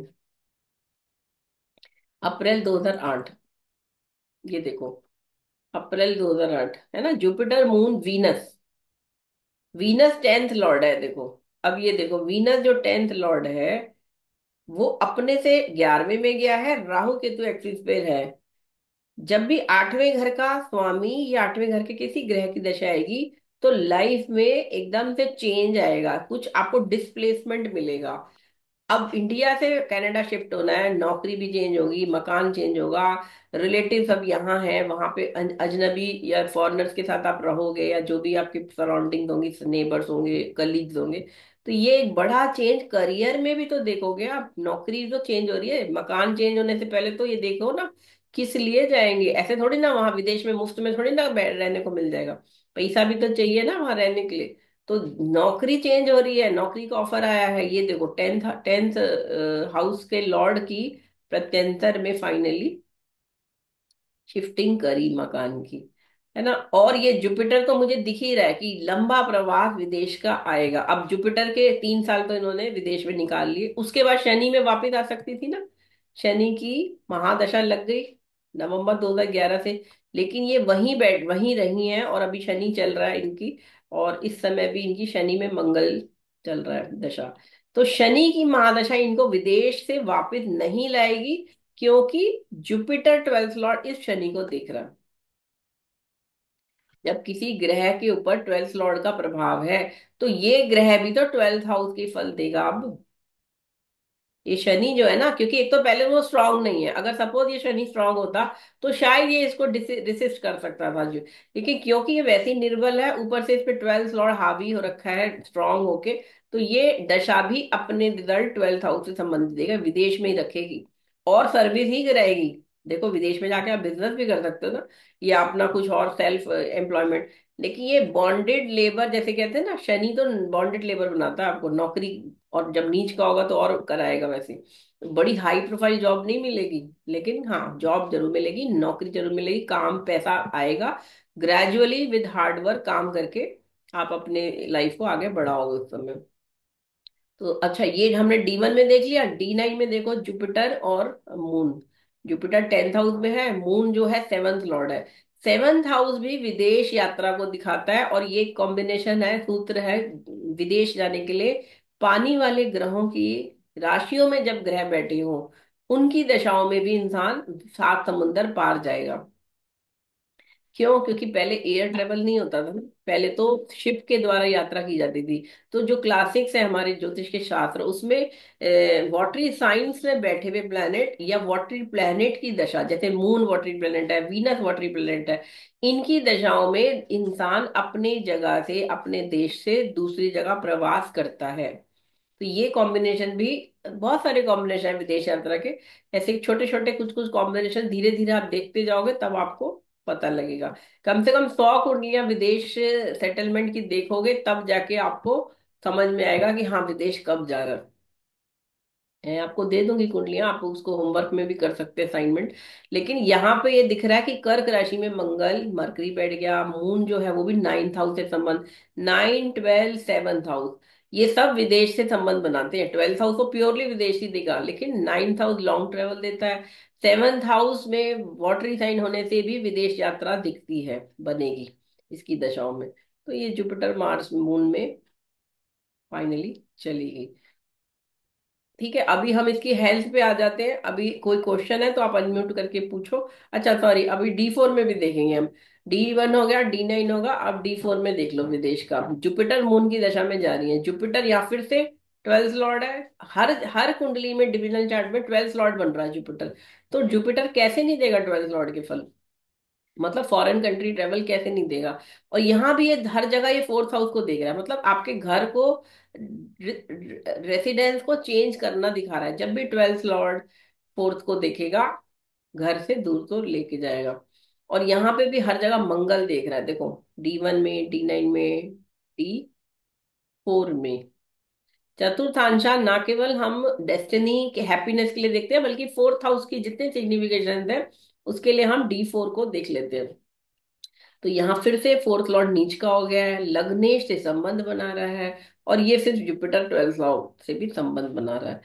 अप्रैल 2008, ये देखो, अप्रैल 2008 है ना, Jupiter moon Venus. Venus 10th Lord है, देखो। अब ये देखो, वीनस जो 10th लॉर्ड है वो अपने से 11वें में गया है, राहु केतु एक्सिस पे है। जब भी 8वें घर का स्वामी या 8वें घर के किसी ग्रह की दशा आएगी तो लाइफ में एकदम से चेंज आएगा, कुछ आपको डिस्प्लेसमेंट मिलेगा। अब इंडिया से कनाडा शिफ्ट होना है, नौकरी भी चेंज होगी, मकान चेंज होगा, रिलेटिव सब यहाँ है, वहां पे अजनबी या फॉरेनर्स के साथ आप रहोगे, या जो भी आपकी सराउंडिंग होंगी, नेबर्स होंगे, कलीग्स होंगे। तो ये एक बड़ा चेंज, करियर में भी तो देखोगे आप, नौकरी तो चेंज हो रही है, मकान चेंज होने से पहले तो ये देखो ना किस लिए जाएंगे। ऐसे थोड़ी ना वहां विदेश में मुफ्त में थोड़ी ना रहने को मिल जाएगा, पैसा भी तो चाहिए ना वहां रहने के लिए। तो नौकरी चेंज हो रही है, नौकरी का ऑफर आया है, ये देखो, टेंथ टेंथ हाउस के लॉर्ड की प्रत्यंतर में फाइनली शिफ्टिंग करी मकान की, है ना। और ये जुपिटर तो मुझे दिख ही रहा है कि लंबा प्रवास विदेश का आएगा। अब जुपिटर के 3 साल तो इन्होंने विदेश में निकाल लिए, उसके बाद शनि में वापस आ सकती थी ना, शनि की महादशा लग गई नवंबर 2011 से। लेकिन ये वहीं बैठ वहीं रही हैं, और अभी शनि चल रहा है इनकी, और इस समय भी इनकी शनि में मंगल चल रहा है दशा। तो शनि की महादशा इनको विदेश से वापस नहीं लाएगी, क्योंकि जुपिटर 12th लॉर्ड इस शनि को देख रहा है। जब किसी ग्रह के ऊपर 12th लॉर्ड का प्रभाव है तो ये ग्रह भी तो 12th हाउस के फल देगा। अब ये शनि जो है ना, क्योंकि एक तो पहले वो स्ट्रांग नहीं है, अगर सपोज ये शनि स्ट्रांग होता तो शायद ये इसको डिसिस्ट कर सकता था जो, लेकिन क्योंकि ये वैसे ही निर्बल है, ऊपर से इस पे 12th लॉर्ड हावी हो रखा है स्ट्रांग होके, तो ये दशा भी अपने रिजल्ट 12th हाउस से संबंधित देगा, विदेश में ही रखेगी और सर्विस ही कराएगी। देखो, विदेश में जाके आप बिजनेस भी कर सकते हो ना, या अपना कुछ और सेल्फ एम्प्लॉयमेंट। लेकिन ये बॉन्डेड लेबर जैसे कहते हैं ना, शनि तो बॉन्डेड लेबर बनाता है आपको, नौकरी, और जब नीच का होगा तो और कराएगा वैसे। बड़ी हाई प्रोफाइल जॉब नहीं मिलेगी, लेकिन हाँ जॉब जरूर मिलेगी, नौकरी जरूर मिलेगी, काम पैसा आएगा। ग्रेजुअली विद हार्ड वर्क काम करके आप अपने लाइफ को आगे बढ़ाओगे उस समय। तो अच्छा, ये हमने D1 में देख लिया। D9 में देखो, जुपिटर और मून। जुपिटर 10th हाउस में है, मून जो है 7th लॉर्ड है। 7th हाउस भी विदेश यात्रा को दिखाता है, और ये कॉम्बिनेशन है, सूत्र है विदेश जाने के लिए। पानी वाले ग्रहों की राशियों में जब ग्रह बैठे हों, उनकी दशाओं में भी इंसान 7 समुंदर पार जाएगा। क्यों? क्योंकि पहले एयर ट्रेवल नहीं होता था ना, पहले तो शिप के द्वारा यात्रा की जाती थी। तो जो क्लासिक्स है हमारे ज्योतिष के शास्त्र, उसमें वाटरी साइंस में बैठे हुए प्लैनेट या वाटरी प्लैनेट की दशा, जैसे मून वाटरी प्लैनेट है, वीनस वाटरी प्लैनेट है, इनकी दशाओं में इंसान अपने जगह से, अपने देश से दूसरी जगह प्रवास करता है। तो ये कॉम्बिनेशन भी, बहुत सारे कॉम्बिनेशन है विदेश यात्रा के। ऐसे छोटे छोटे कुछ कुछ कॉम्बिनेशन धीरे धीरे आप देखते जाओगे तब आपको पता लगेगा। कम से कम 100 कुंडलियां विदेश सेटलमेंट की देखोगे तब जाके आपको समझ में आएगा कि हाँ विदेश कब जा रहा है। आपको दे दूंगी कुंडलियां, आप उसको होमवर्क में भी कर सकते हैं असाइनमेंट। लेकिन यहाँ पे ये दिख रहा है कि कर्क राशि में मंगल, मरकरी बैठ गया, मून जो है वो भी 9th हाउस से संबंध, 9, 12, 7th हाउस, ये सब विदेश से संबंध बनाते हैं। 12th हाउस को प्योरली विदेशी देगा, लेकिन 9th हाउस लॉन्ग ट्रेवल देता है। 7th हाउस में वाटरी साइन होने से भी विदेश यात्रा दिखती है, बनेगी इसकी दशाओं में। तो ये जुपिटर मार्स मून में फाइनली चली गई। ठीक है, अभी हम इसकी हेल्थ पे आ जाते हैं। अभी कोई क्वेश्चन है तो आप अनम्यूट करके पूछो। अच्छा सॉरी, अभी D4 में भी देखेंगे हम। D1 हो गया, D9 होगा, अब D4 में देख लो विदेश का। जुपिटर मून की दशा में जा रही है, जुपिटर या फिर से 12th लॉर्ड है। हर हर कुंडली में डिविजनल चार्ट में 12th लॉर्ड बन रहा है जुपिटर। तो जुपिटर कैसे नहीं देगा 12th लॉर्ड के फल, मतलब फॉरेन कंट्री ट्रेवल कैसे नहीं देगा। और यहाँ भी ये हर जगह ये 4th हाउस को देख रहा है, मतलब आपके घर को, रेसिडेंस को चेंज करना दिखा रहा है। जब भी 12th लॉर्ड 4th को देखेगा, घर से दूर तो लेके जाएगा। और यहाँ पे भी हर जगह मंगल देख रहा है, देखो D1 में, D9 में, फोर में चतुर्थांशा ना केवल हम डेस्टिनी के हैप्पीनेस के लिए देखते हैं, बल्कि फोर्थ हाउस की जितने सिग्निफिकेशन है उसके लिए हम D4 को देख लेते हैं। तो यहाँ फिर से फोर्थ लॉर्ड नीच का हो गया है, लग्नेश से संबंध बना रहा है, और ये सिर्फ जुपिटर 12th लॉर्ड से भी संबंध बना रहा है।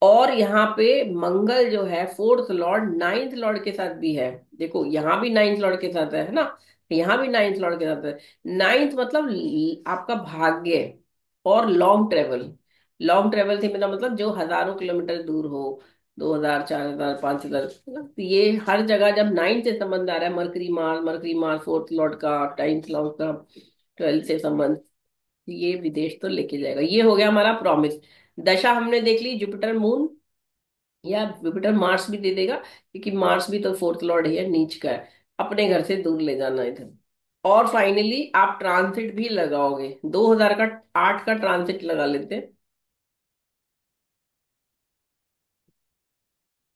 और यहाँ पे मंगल जो है फोर्थ लॉर्ड नाइन्थ लॉर्ड के साथ भी है। देखो यहाँ भी नाइन्थ लॉर्ड के साथ है ना, यहाँ भी नाइन्थ लॉर्ड के साथ है। नाइन्थ मतलब आपका भाग्य और लॉन्ग ट्रेवल। लॉन्ग ट्रेवल से मेरा मतलब जो हजारों किलोमीटर दूर हो, 2000, 4000, 5000, तो ये हर जगह जब नाइन्थ से संबंध आ रहा है, मरकरी मार्स फोर्थ लॉर्ड का, टाइम्थ लॉर्ड का 12 से संबंध, ये विदेश तो लेके जाएगा। ये हो गया हमारा प्रॉमिस। दशा हमने देख ली जुपिटर मून, या जुपिटर मार्स भी दे देगा, क्योंकि मार्स भी तो फोर्थ लॉर्ड है, नीच का है, अपने घर से दूर ले जाना इधर। और फाइनली आप ट्रांसिट भी लगाओगे, 2008 का ट्रांसिट लगा लेते हैं।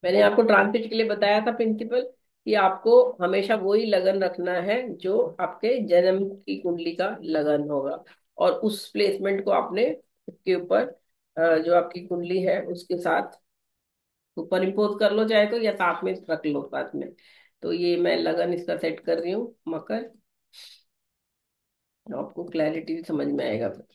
मैंने आपको ट्रांसिट के लिए बताया था प्रिंसिपल कि आपको हमेशा वही लगन रखना है जो आपके जन्म की कुंडली का लगन होगा, और उस प्लेसमेंट को आपने उसके ऊपर जो आपकी कुंडली है उसके साथ सुपर इम्पोज कर लो, चाहे तो, या साथ में रख लो साथ में। तो ये मैं लगन इसका सेट कर रही हूँ मकर, तो आपको क्लैरिटी समझ में आएगा फिर।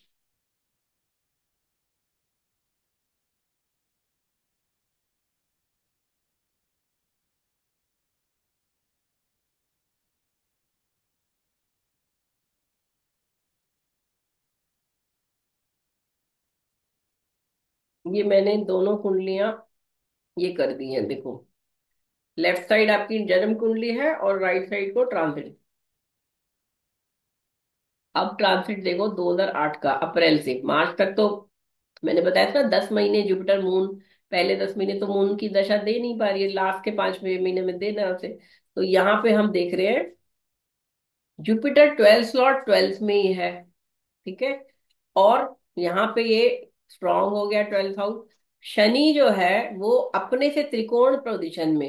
ये मैंने दोनों कुंडलियां ये कर दी हैं, देखो। लेफ्ट साइड आपकी जन्म कुंडली है और राइट साइड को ट्रांसिट। अब ट्रांसिट देखो 2008 का अप्रैल से मार्च तक तो मैंने बताया था ना, 10 महीने जुपिटर मून, पहले 10 महीने तो मून की दशा दे नहीं पा रही है, लास्ट के 5वें महीने में देना उसे। तो यहाँ पे हम देख रहे हैं जुपिटर 12th स्लॉट 12th में ही है, ठीक है। और यहाँ पे ये स्ट्रांग हो गया 12th हाउस। शनि जो है वो अपने से त्रिकोण पोजीशन में।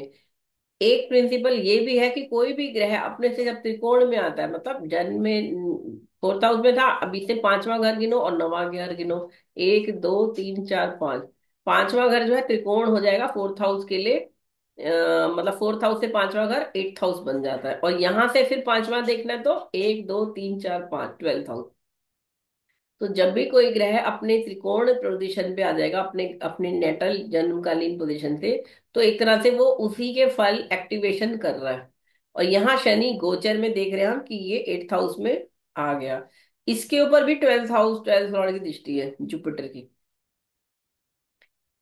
एक प्रिंसिपल ये भी है कि कोई भी ग्रह अपने से जब त्रिकोण में आता है, मतलब जन्म में फोर्थ हाउस में था, अभी से पांचवा घर गिनो और नवा घर गिनो, 1 2 3 4 5, पांचवा घर जो है त्रिकोण हो जाएगा फोर्थ हाउस के लिए। मतलब फोर्थ हाउस से पांचवा घर 8th हाउस बन जाता है, और यहां से फिर पांचवा देखना है तो 1 2 3 4 5 12th हाउस। तो जब भी कोई ग्रह अपने त्रिकोण पोजीशन पे आ जाएगा, अपने अपने नेटल जन्मकालीन पोजीशन से, तो एक तरह से वो उसी के फल एक्टिवेशन कर रहा है। और यहाँ शनि गोचर में देख रहे हैं हम कि ये 8th हाउस में आ गया। इसके ऊपर भी 12th हाउस, 12th लॉर्ड की दृष्टि है जुपिटर की,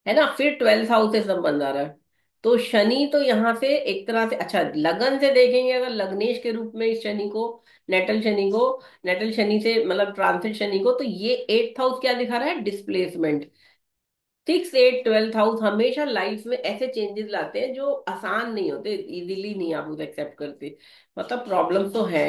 है ना, फिर 12th हाउस से संबंध आ रहा है। तो शनि तो यहाँ से एक तरह से, अच्छा लगन से देखेंगे अगर लग्नेश के रूप में इस शनि को, नेटल शनि को, नेटल शनि से मतलब ट्रांसिट शनि को, तो ये 8th हाउस क्या दिखा रहा है, डिस्प्लेसमेंट। 6 8 12th हाउस हमेशा लाइफ में ऐसे चेंजेस लाते हैं जो आसान नहीं होते, इजीली नहीं आप उसे एक्सेप्ट करते, मतलब प्रॉब्लम तो है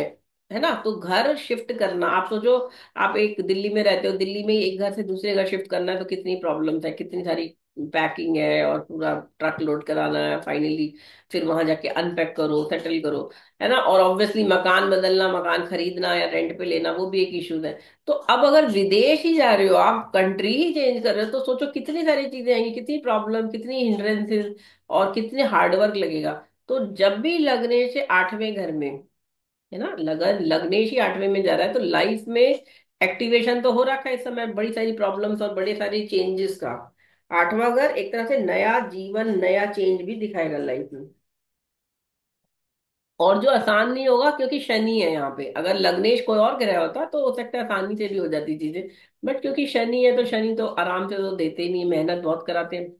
ना। तो घर शिफ्ट करना, आप सोचो, आप एक दिल्ली में रहते हो, दिल्ली में ही एक घर से दूसरे घर शिफ्ट करना है तो कितनी प्रॉब्लम्स है, कितनी सारी पैकिंग है, और पूरा ट्रक लोड कराना है फाइनली, फिर वहां जाके अनपैक करो, सेटल करो, है ना। और ऑब्वियसली मकान बदलना, मकान खरीदना या रेंट पे लेना, वो भी एक इश्यूज है। तो अब अगर विदेश ही जा रहे हो आप, कंट्री ही चेंज कर रहे हो, तो सोचो कितनी सारी चीजें आएंगी, कितनी प्रॉब्लम, कितनी हिंड्रेंसेस, और कितने हार्डवर्क लगेगा। तो जब भी लग्नेश से 8वें घर में, है ना, लगन लग्नेश ही 8वें में जा रहा है, तो लाइफ में एक्टिवेशन तो हो रखा है इस समय बड़ी सारी प्रॉब्लम्स और बड़े सारे चेंजेस का। 8वां घर एक तरह से नया जीवन, नया चेंज भी दिखाएगा लाइफ में, और जो आसान नहीं होगा क्योंकि शनि है यहाँ पे। अगर लग्नेश कोई और ग्रह होता तो हो सकता है आसानी से भी हो जाती चीजें, बट क्योंकि शनि है तो शनि तो आराम से तो देते ही नहीं, मेहनत बहुत कराते हैं,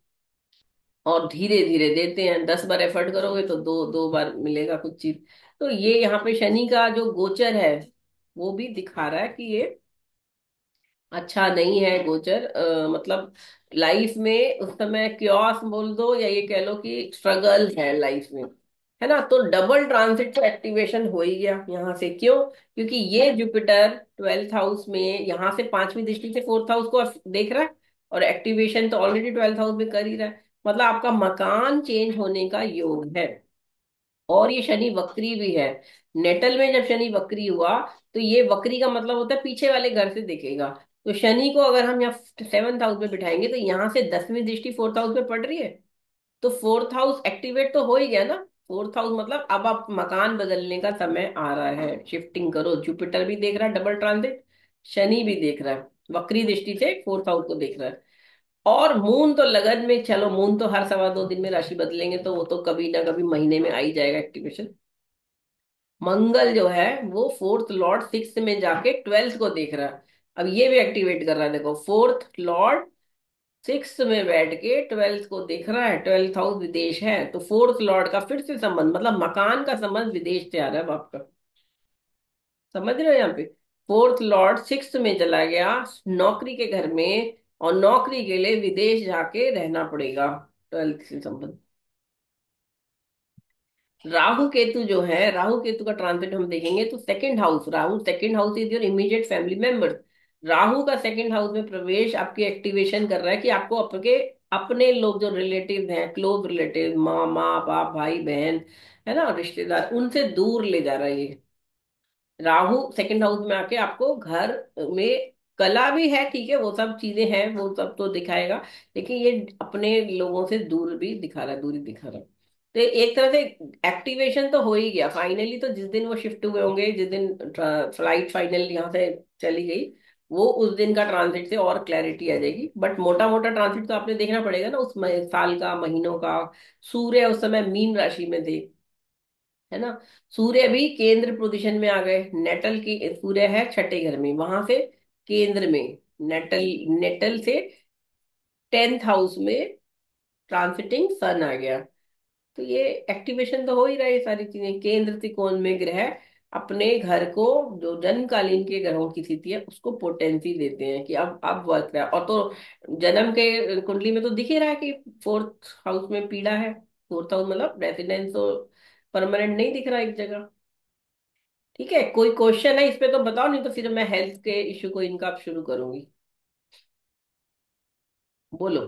और धीरे धीरे देते हैं। 10 बार एफर्ट करोगे तो दो दो बार मिलेगा कुछ चीज। तो ये यहाँ पे शनि का जो गोचर है वो भी दिखा रहा है कि ये अच्छा नहीं है गोचर, मतलब लाइफ में उस समय क्योस बोल दो, या ये कह लो कि स्ट्रगल है लाइफ में, है ना। तो डबल ट्रांसिट तो एक्टिवेशन हो ही गया यहाँ से, क्यों, क्योंकि ये जुपिटर 12th हाउस में यहाँ से 5वीं दृष्टि से फोर्थ हाउस को देख रहा है, और एक्टिवेशन तो ऑलरेडी 12th हाउस में कर ही रहा है, मतलब आपका मकान चेंज होने का योग है। और ये शनि वक्री भी है, नेटल में जब शनि वक्री हुआ, तो ये वक्री का मतलब होता है पीछे वाले घर से देखेगा। तो शनि को अगर हम यहाँ 7th हाउस में बिठाएंगे तो यहाँ से 10वीं दृष्टि 4th हाउस में पड़ रही है, तो 4th हाउस एक्टिवेट तो हो ही गया ना। 4th हाउस मतलब अब आप मकान बदलने का समय आ रहा है, शिफ्टिंग करो। जुपिटर भी देख रहा है डबल ट्रांजिट, शनि भी देख रहा है वक्री दृष्टि से 4th हाउस को देख रहा है। और मून तो लगन में, चलो मून तो हर 2.25 दिन में राशि बदलेंगे, तो वो तो कभी ना कभी महीने में आ ही जाएगा एक्टिवेशन। मंगल जो है वो 4th लॉर्ड 6th में जाके 12th को देख रहा है। अब ये भी एक्टिवेट कर रहा है, देखो 4th लॉर्ड 6th में बैठ के 12th को देख रहा है। 12th हाउस विदेश है, तो 4th लॉर्ड का फिर से संबंध, मतलब मकान का संबंध विदेश से आ रहा है आपका। समझ रहे हो यहाँ पे? 4th लॉर्ड 6th में चला गया नौकरी के घर में, और नौकरी के लिए विदेश जाके रहना पड़ेगा। 12th से संबंध। राहु केतु जो है, राहु केतु का ट्रांजिट हम देखेंगे तो 2nd house, Rahu 2nd house is your immediate family members. Rahu का 2nd हाउस में प्रवेश आपकी एक्टिवेशन कर रहा है कि आपको आपके अपने लोग जो रिलेटिव हैं, क्लोज रिलेटिव, माँ माँ बाप भाई बहन, है ना, रिश्तेदार, उनसे दूर ले जा रहा है ये। राहु 2nd हाउस में आके आपको घर में, कला भी है ठीक है, वो सब चीजें हैं, वो सब तो दिखाएगा, लेकिन ये अपने लोगों से दूर भी दिखा रहा है, दूरी दिखा रहा है। तो एक तरह से एक्टिवेशन तो हो ही गया फाइनली। तो जिस दिन वो शिफ्ट हुए होंगे, जिस दिन फ्लाइट फाइनल यहाँ से चली गई, वो उस दिन का ट्रांजिट से और क्लैरिटी आ जाएगी। बट मोटा मोटा ट्रांजिट तो आपने देखना पड़ेगा ना, उस साल का, महीनों का। सूर्य उस समय मीन राशि में थे, है ना। सूर्य भी केंद्र पोजीशन में आ गए, नेटल की सूर्य है 6ठे घर में, वहां से केंद्र में, नेटल, नेटल से 10th हाउस में ट्रांसिटिंग सन आ गया। तो ये एक्टिवेशन तो हो ही रहा है, ये सारी चीजें। केंद्र त्रिकोण में ग्रह अपने घर को, जो जन्मकालीन के ग्रहों की स्थिति है उसको पोटेंसी देते हैं कि अब वर्क रहा है। और तो जन्म के कुंडली में तो दिख ही रहा है कि 4th हाउस में पीड़ा है। 4th हाउस मतलब रेसिडेंस, तो परमानेंट नहीं दिख रहा एक जगह। ठीक है, कोई क्वेश्चन है इस पे तो बताओ, नहीं तो फिर मैं हेल्थ के इश्यू को इनका अब शुरू करूंगी। बोलो।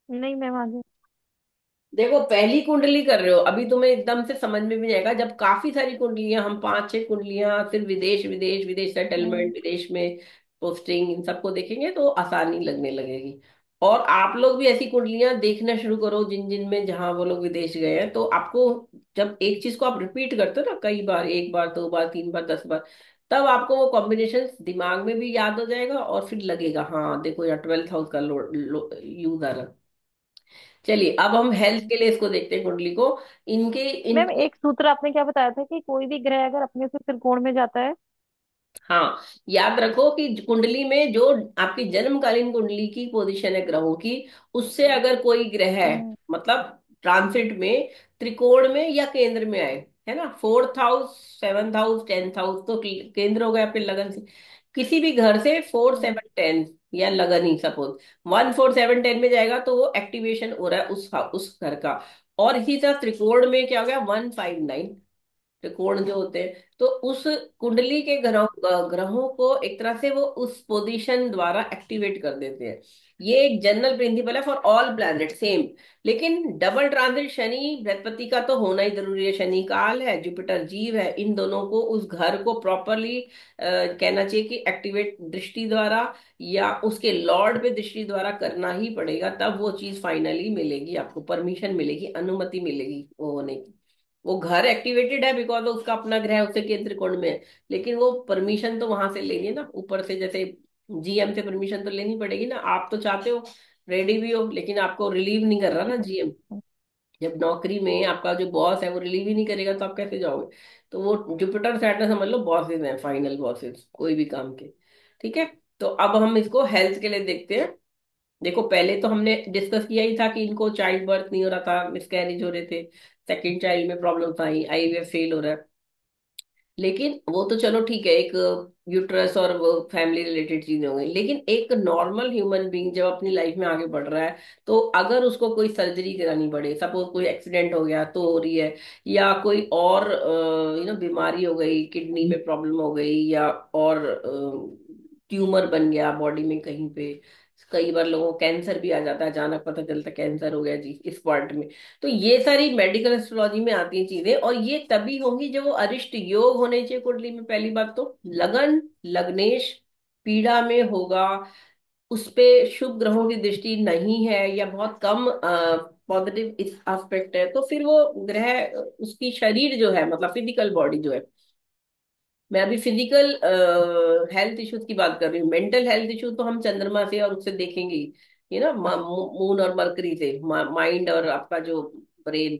नहीं मैम आगे। देखो पहली कुंडली कर रहे हो, अभी तुम्हें एकदम से समझ में भी नहीं आएगा। जब काफी सारी कुंडलियां, हम 5-6 कुंडलियां फिर विदेश विदेश विदेश हम्म। सेटलमेंट, विदेश में पोस्टिंग, इन सबको देखेंगे तो आसानी लगने लगेगी। और आप लोग भी ऐसी कुंडलियां देखना शुरू करो जिन जिन में, जहां वो लोग विदेश गए हैं, तो आपको, जब एक चीज को आप रिपीट करते हो ना कई बार, 1 बार 2 बार 3 बार 10 बार, तब आपको वो कॉम्बिनेशन दिमाग में भी याद हो जाएगा, और फिर लगेगा हाँ देखो यार 12th हाउस का यूज आ रहा है। चलिए अब हम हेल्थ के लिए इसको देखते हैं, कुंडली को। इनके मैम इनकी, एक सूत्र आपने क्या बताया था कि कोई भी ग्रह अगर अपने से त्रिकोण में जाता है। हाँ, याद रखो कि कुंडली में जो आपकी जन्मकालीन कुंडली की पोजीशन है ग्रहों की, उससे अगर कोई ग्रह है, हम्म। मतलब ट्रांसिट में त्रिकोण में या केंद्र में आए, है ना, 4th house, 7th house, 10th house, तो केंद्र हो गया आपके लगन से। किसी भी घर से 4, 7, 10 या लगन ही, सपोज 1, 4, 7, 10 में जाएगा तो वो एक्टिवेशन हो रहा है उस घर का। और इसी तरह त्रिकोण में क्या हो गया, 1, 5, 9 त्रिकोण जो होते हैं, तो उस कुंडली के ग्रहों ग्रहों को एक तरह से वो उस पोजीशन द्वारा एक्टिवेट कर देते हैं। ये एक जनरल प्रिंसिपल है फॉर ऑल प्लैनेट सेम। लेकिन डबल ट्रांजिट शनि बृहस्पति का तो होना ही जरूरी है, शनि काल है, जुपिटर जीव है, इन दोनों को उस घर को प्रॉपरली कहना चाहिए कि एक्टिवेट दृष्टि द्वारा या उसके लॉर्ड पे दृष्टि द्वारा करना ही पड़ेगा, तब वो चीज फाइनली मिलेगी, आपको परमिशन मिलेगी, अनुमति मिलेगी वो होने की। वो घर एक्टिवेटेड है बिकॉज उसका अपना ग्रह उससे केंद्र त्रिकोण में है, लेकिन वो परमिशन तो वहां से लेंगे ना ऊपर से, जैसे जीएम से परमिशन तो लेनी पड़ेगी ना। आप तो चाहते हो, रेडी भी हो, लेकिन आपको रिलीव नहीं कर रहा ना जीएम। जब नौकरी में आपका जो बॉस है वो रिलीव ही नहीं करेगा तो आप कैसे जाओगे? तो वो जुपिटर सैटर्न समझ लो बॉसेस हैं, फाइनल बॉसेस कोई भी काम के। ठीक है, तो अब हम इसको हेल्थ के लिए देखते हैं। देखो पहले तो हमने डिस्कस किया ही था कि इनको चाइल्ड बर्थ नहीं हो रहा था, मिसकैरेज हो रहे थे, सेकंड चाइल्ड में प्रॉब्लम आई, आईवीएफ फेल हो रहा है। लेकिन वो तो चलो ठीक है, एक यूट्रस और वो फैमिली रिलेटेड चीजें हो गई। लेकिन एक नॉर्मल ह्यूमन बीइंग जब अपनी लाइफ में आगे बढ़ रहा है, तो अगर उसको कोई सर्जरी करानी पड़े, सपोज कोई एक्सीडेंट हो गया तो हो रही है, या कोई और बीमारी हो गई, किडनी में प्रॉब्लम हो गई, या और ट्यूमर बन गया बॉडी में कहीं पे, कई बार लोगों को कैंसर भी आ जाता है, अचानक पता चलता है कैंसर हो गया जी इस पार्ट में। तो ये सारी मेडिकल एस्ट्रोलॉजी में आती हैं चीजें, और ये तभी होंगी जब वो अरिष्ट योग होने चाहिए कुंडली में। पहली बात तो लगन, लग्नेश पीड़ा में होगा, उस पे शुभ ग्रहों की दृष्टि नहीं है या बहुत कम पॉजिटिव इस एस्पेक्ट है, तो फिर वो ग्रह उसकी शरीर जो है, मतलब फिजिकल बॉडी जो है, मैं अभी फिजिकल हेल्थ इश्यूज की बात कर रही हूँ। मेंटल हेल्थ इश्यूज तो हम चंद्रमा से और उससे देखेंगे ही, ये ना मून और मरकरी से, माइंड और आपका जो ब्रेन,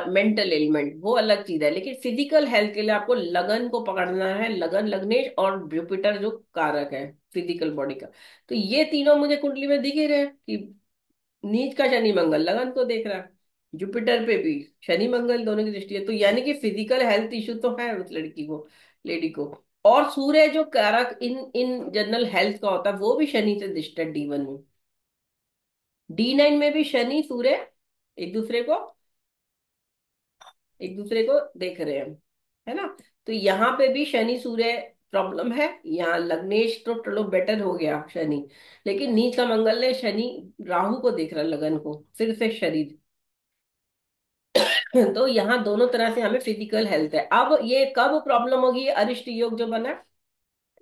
मेंटल एलिमेंट वो अलग चीज है। लेकिन फिजिकल हेल्थ के लिए आपको लगन को पकड़ना है, लगन, लग्नेश और जुपिटर जो कारक है फिजिकल बॉडी का। तो ये तीनों मुझे कुंडली में दिख ही रहे हैं कि नीच का शनि मंगल लगन को देख रहा है, जुपिटर पे भी शनि मंगल दोनों की दृष्टि है, तो यानी कि फिजिकल हेल्थ इश्यू तो है उस लड़की को, लेडी को। और सूर्य जो कारक इन इन जनरल हेल्थ का होता है वो भी शनि से दृष्ट है D1 में। D9 में भी शनि सूर्य एक दूसरे को एक दूसरे को देख रहे हैं, है ना। तो यहाँ पे भी शनि सूर्य प्रॉब्लम है। यहाँ लग्नेश तो चलो बेटर हो गया शनि, लेकिन नीच का मंगल ने शनि राहु को देख रहा है, लगन को, फिर से शरीर। तो यहाँ दोनों तरह से हमें फिजिकल हेल्थ है। अब ये कब प्रॉब्लम होगी, अरिष्ट योग जो बना,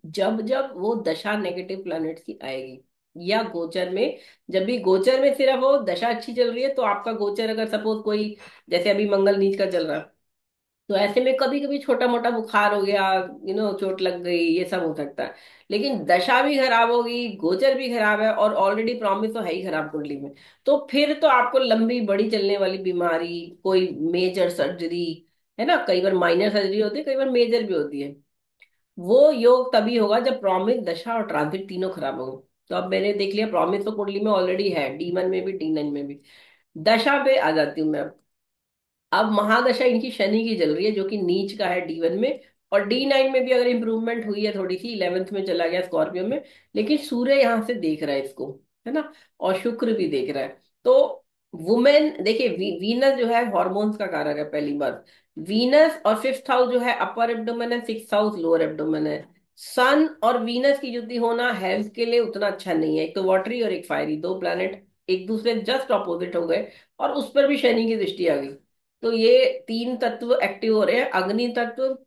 जब जब वो दशा नेगेटिव प्लैनेट्स की आएगी या गोचर में। जब भी गोचर में सिर्फ वो दशा अच्छी चल रही है, तो आपका गोचर अगर सपोज कोई, जैसे अभी मंगल नीच का चल रहा है, तो ऐसे में कभी कभी छोटा मोटा बुखार हो गया, चोट लग गई, ये सब हो सकता है। लेकिन दशा भी खराब होगी, गोचर भी खराब है, और ऑलरेडी प्रॉमिस तो है ही खराब कुंडली में, तो फिर तो आपको लंबी बड़ी चलने वाली बीमारी, कोई मेजर सर्जरी, है ना, कई बार माइनर सर्जरी होती है, कई बार मेजर भी होती है। वो योग तभी होगा जब प्रॉमिस, दशा और ट्रांजिट तीनों खराब हो। तो अब मैंने देख लिया प्रॉमिस तो कुंडली में ऑलरेडी है, D1 में भी D9 में भी। दशा पे आ जाती हूँ मैं। अब महादशा इनकी शनि की चल रही है जो कि नीच का है D1 में, और D9 में भी अगर इंप्रूवमेंट हुई है थोड़ी सी, 11th में चला गया स्कॉर्पियो में, लेकिन सूर्य यहाँ से देख रहा है इसको, है ना, और शुक्र भी देख रहा है। तो वुमेन देखिए, वीनस जो है हॉर्मोन्स का कारक है पहली बात। वीनस और फिफ्थ हाउस जो है अपर एब्डोमेन है, सिक्स हाउस लोअर एब्डोमेन है। सन और वीनस की युति होना हेल्थ के लिए उतना अच्छा नहीं है, एक तो वाटरी और एक फायरी, दो प्लैनेट एक दूसरे जस्ट ऑपोजिट हो गए, और उस पर भी शनि की दृष्टि आ गई। तो ये तीन तत्व एक्टिव हो रहे हैं, अग्नि तत्व,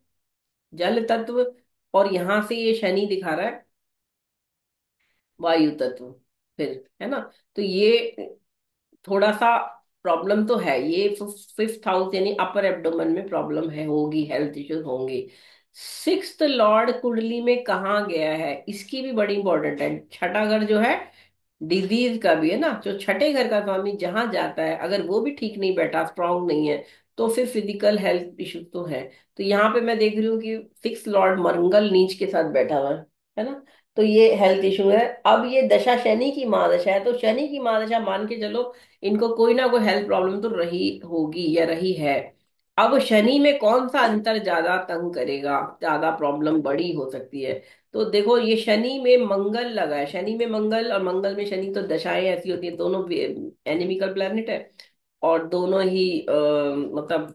जल तत्व, और यहां से ये शनि दिखा रहा है वायु तत्व, फिर, है ना। तो ये थोड़ा सा प्रॉब्लम तो है, ये फिफ्थ हाउस यानी अपर एब्डोमेन में प्रॉब्लम है, होगी, हेल्थ इश्यूज होंगे। सिक्स्थ लॉर्ड कुंडली में कहाँ गया है, इसकी भी बड़ी इंपॉर्टेंट है। छठा घर जो है डिजीज का भी है ना, जो छठे घर का स्वामी जहां जाता है, अगर वो भी ठीक नहीं बैठा, स्ट्रांग नहीं है, तो फिर फिजिकल हेल्थ इश्यू तो है। तो यहाँ पे मैं देख रही हूँ कि सिक्स लॉर्ड मंगल नीच के साथ बैठा हुआ है ना। तो ये हेल्थ इशू है। अब ये दशा शनि की महादशा है, तो शनि की महादशा मान के चलो इनको कोई ना कोई हेल्थ प्रॉब्लम तो रही होगी या रही है। अब शनि में कौन सा अंतर ज्यादा तंग करेगा, ज्यादा प्रॉब्लम बड़ी हो सकती है। तो देखो ये शनि में मंगल लगा है, शनि में मंगल और मंगल में शनि, तो दशाएं ऐसी होती है, दोनों एनिमिकल प्लेनेट है, और दोनों ही मतलब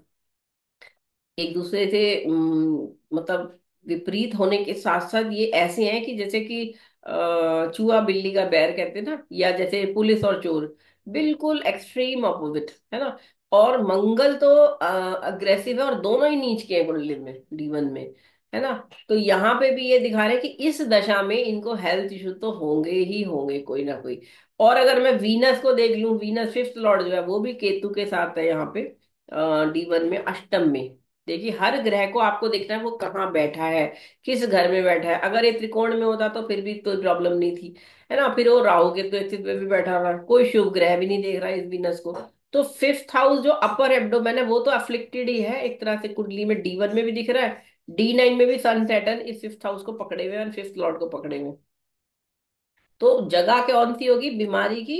एक दूसरे से मतलब विपरीत होने के साथ साथ ये ऐसे हैं कि जैसे कि चूहा बिल्ली का बैर कहते हैं ना, या जैसे पुलिस और चोर, बिल्कुल एक्सट्रीम अपोजिट, है ना। और मंगल तो अग्रेसिव है, और दोनों ही नीच के हैं कुंडली में, D1 में, है ना। तो यहाँ पे भी ये दिखा रहे हैं कि इस दशा में इनको हेल्थ इशू तो होंगे ही होंगे कोई ना कोई। और अगर मैं वीनस को देख लूं, वीनस फिफ्थ लॉर्ड जो है वो भी केतु के साथ है यहाँ पे, D1 में अष्टम में। देखिए हर ग्रह को आपको देखना है वो कहाँ बैठा है, किस घर में बैठा है। अगर ये त्रिकोण में होता तो फिर भी कोई प्रॉब्लम नहीं थी, है ना। फिर वो राहु के तो स्थिति पे भी बैठा हुआ है, कोई शुभ ग्रह भी नहीं देख रहा है इस वीनस को। तो फिफ्थ हाउस जो अपर एब्डोमेन है वो तो अफ्लिक्टेड ही है एक तरह से कुंडली में, D1 में भी दिख रहा है, D9 में भी सन सैटर्न इस फिफ्थ हाउस को पकड़े हुए हैं और फिफ्थ लॉर्ड को पकड़े हुए हैं। तो जगह कौन सी होगी बीमारी की,